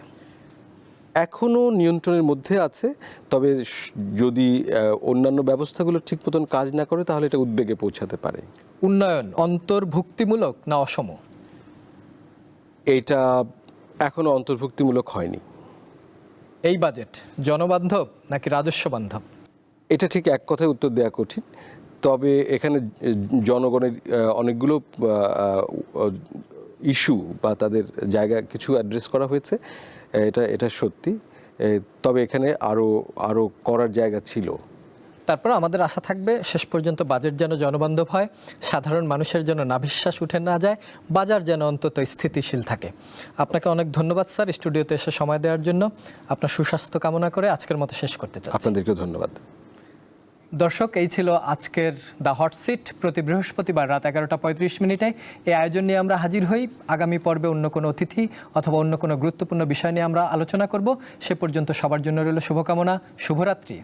এখনো নিয়ন্ত্রণের মধ্যে আছে, তবে যদি অন্যান্য ব্যবস্থাগুলো ঠিক মতন কাজ না করে তাহলে এটা উদ্বেগে পৌঁছাতে পারে। উন্নয়ন অন্তর্ভুক্তিমূলক না অসম? এটা এখনো অন্তর্ভুক্তিমূলক হয়নি। এই বাজেট জনবান্ধব নাকি রাজস্ব বান্ধব? এটা ঠিক এক কথায় উত্তর দেওয়া কঠিন, তবে এখানে জনগণের অনেকগুলো ইস্যু বা তাদের জায়গা কিছু অ্যাড্রেস করা হয়েছে, এটা সত্যি। তবে এখানে আরও করার জায়গা ছিল। তারপর আমাদের আশা থাকবে শেষ পর্যন্ত বাজেট যেন জনবান্ধব হয়, সাধারণ মানুষের যেন নাভিশ্বাস উঠে না যায়, বাজার যেন অন্তত স্থিতিশীল থাকে। আপনাকে অনেক ধন্যবাদ স্যার, স্টুডিওতে এসে সময় দেওয়ার জন্য। আপনার সুস্বাস্থ্য কামনা করে আজকের মতো শেষ করতে চাই। আপনাদেরকেও ধন্যবাদ। দর্শক, এই ছিল আজকের দ্য হট সিট। প্রতি বৃহস্পতিবার রাত 11:35 এই আয়োজন নিয়ে আমরা হাজির হই। আগামী পর্বে অন্য কোনো অতিথি অথবা অন্য কোনো গুরুত্বপূর্ণ বিষয় নিয়ে আমরা আলোচনা করব। সে পর্যন্ত সবার জন্য রইল শুভকামনা। শুভরাত্রি।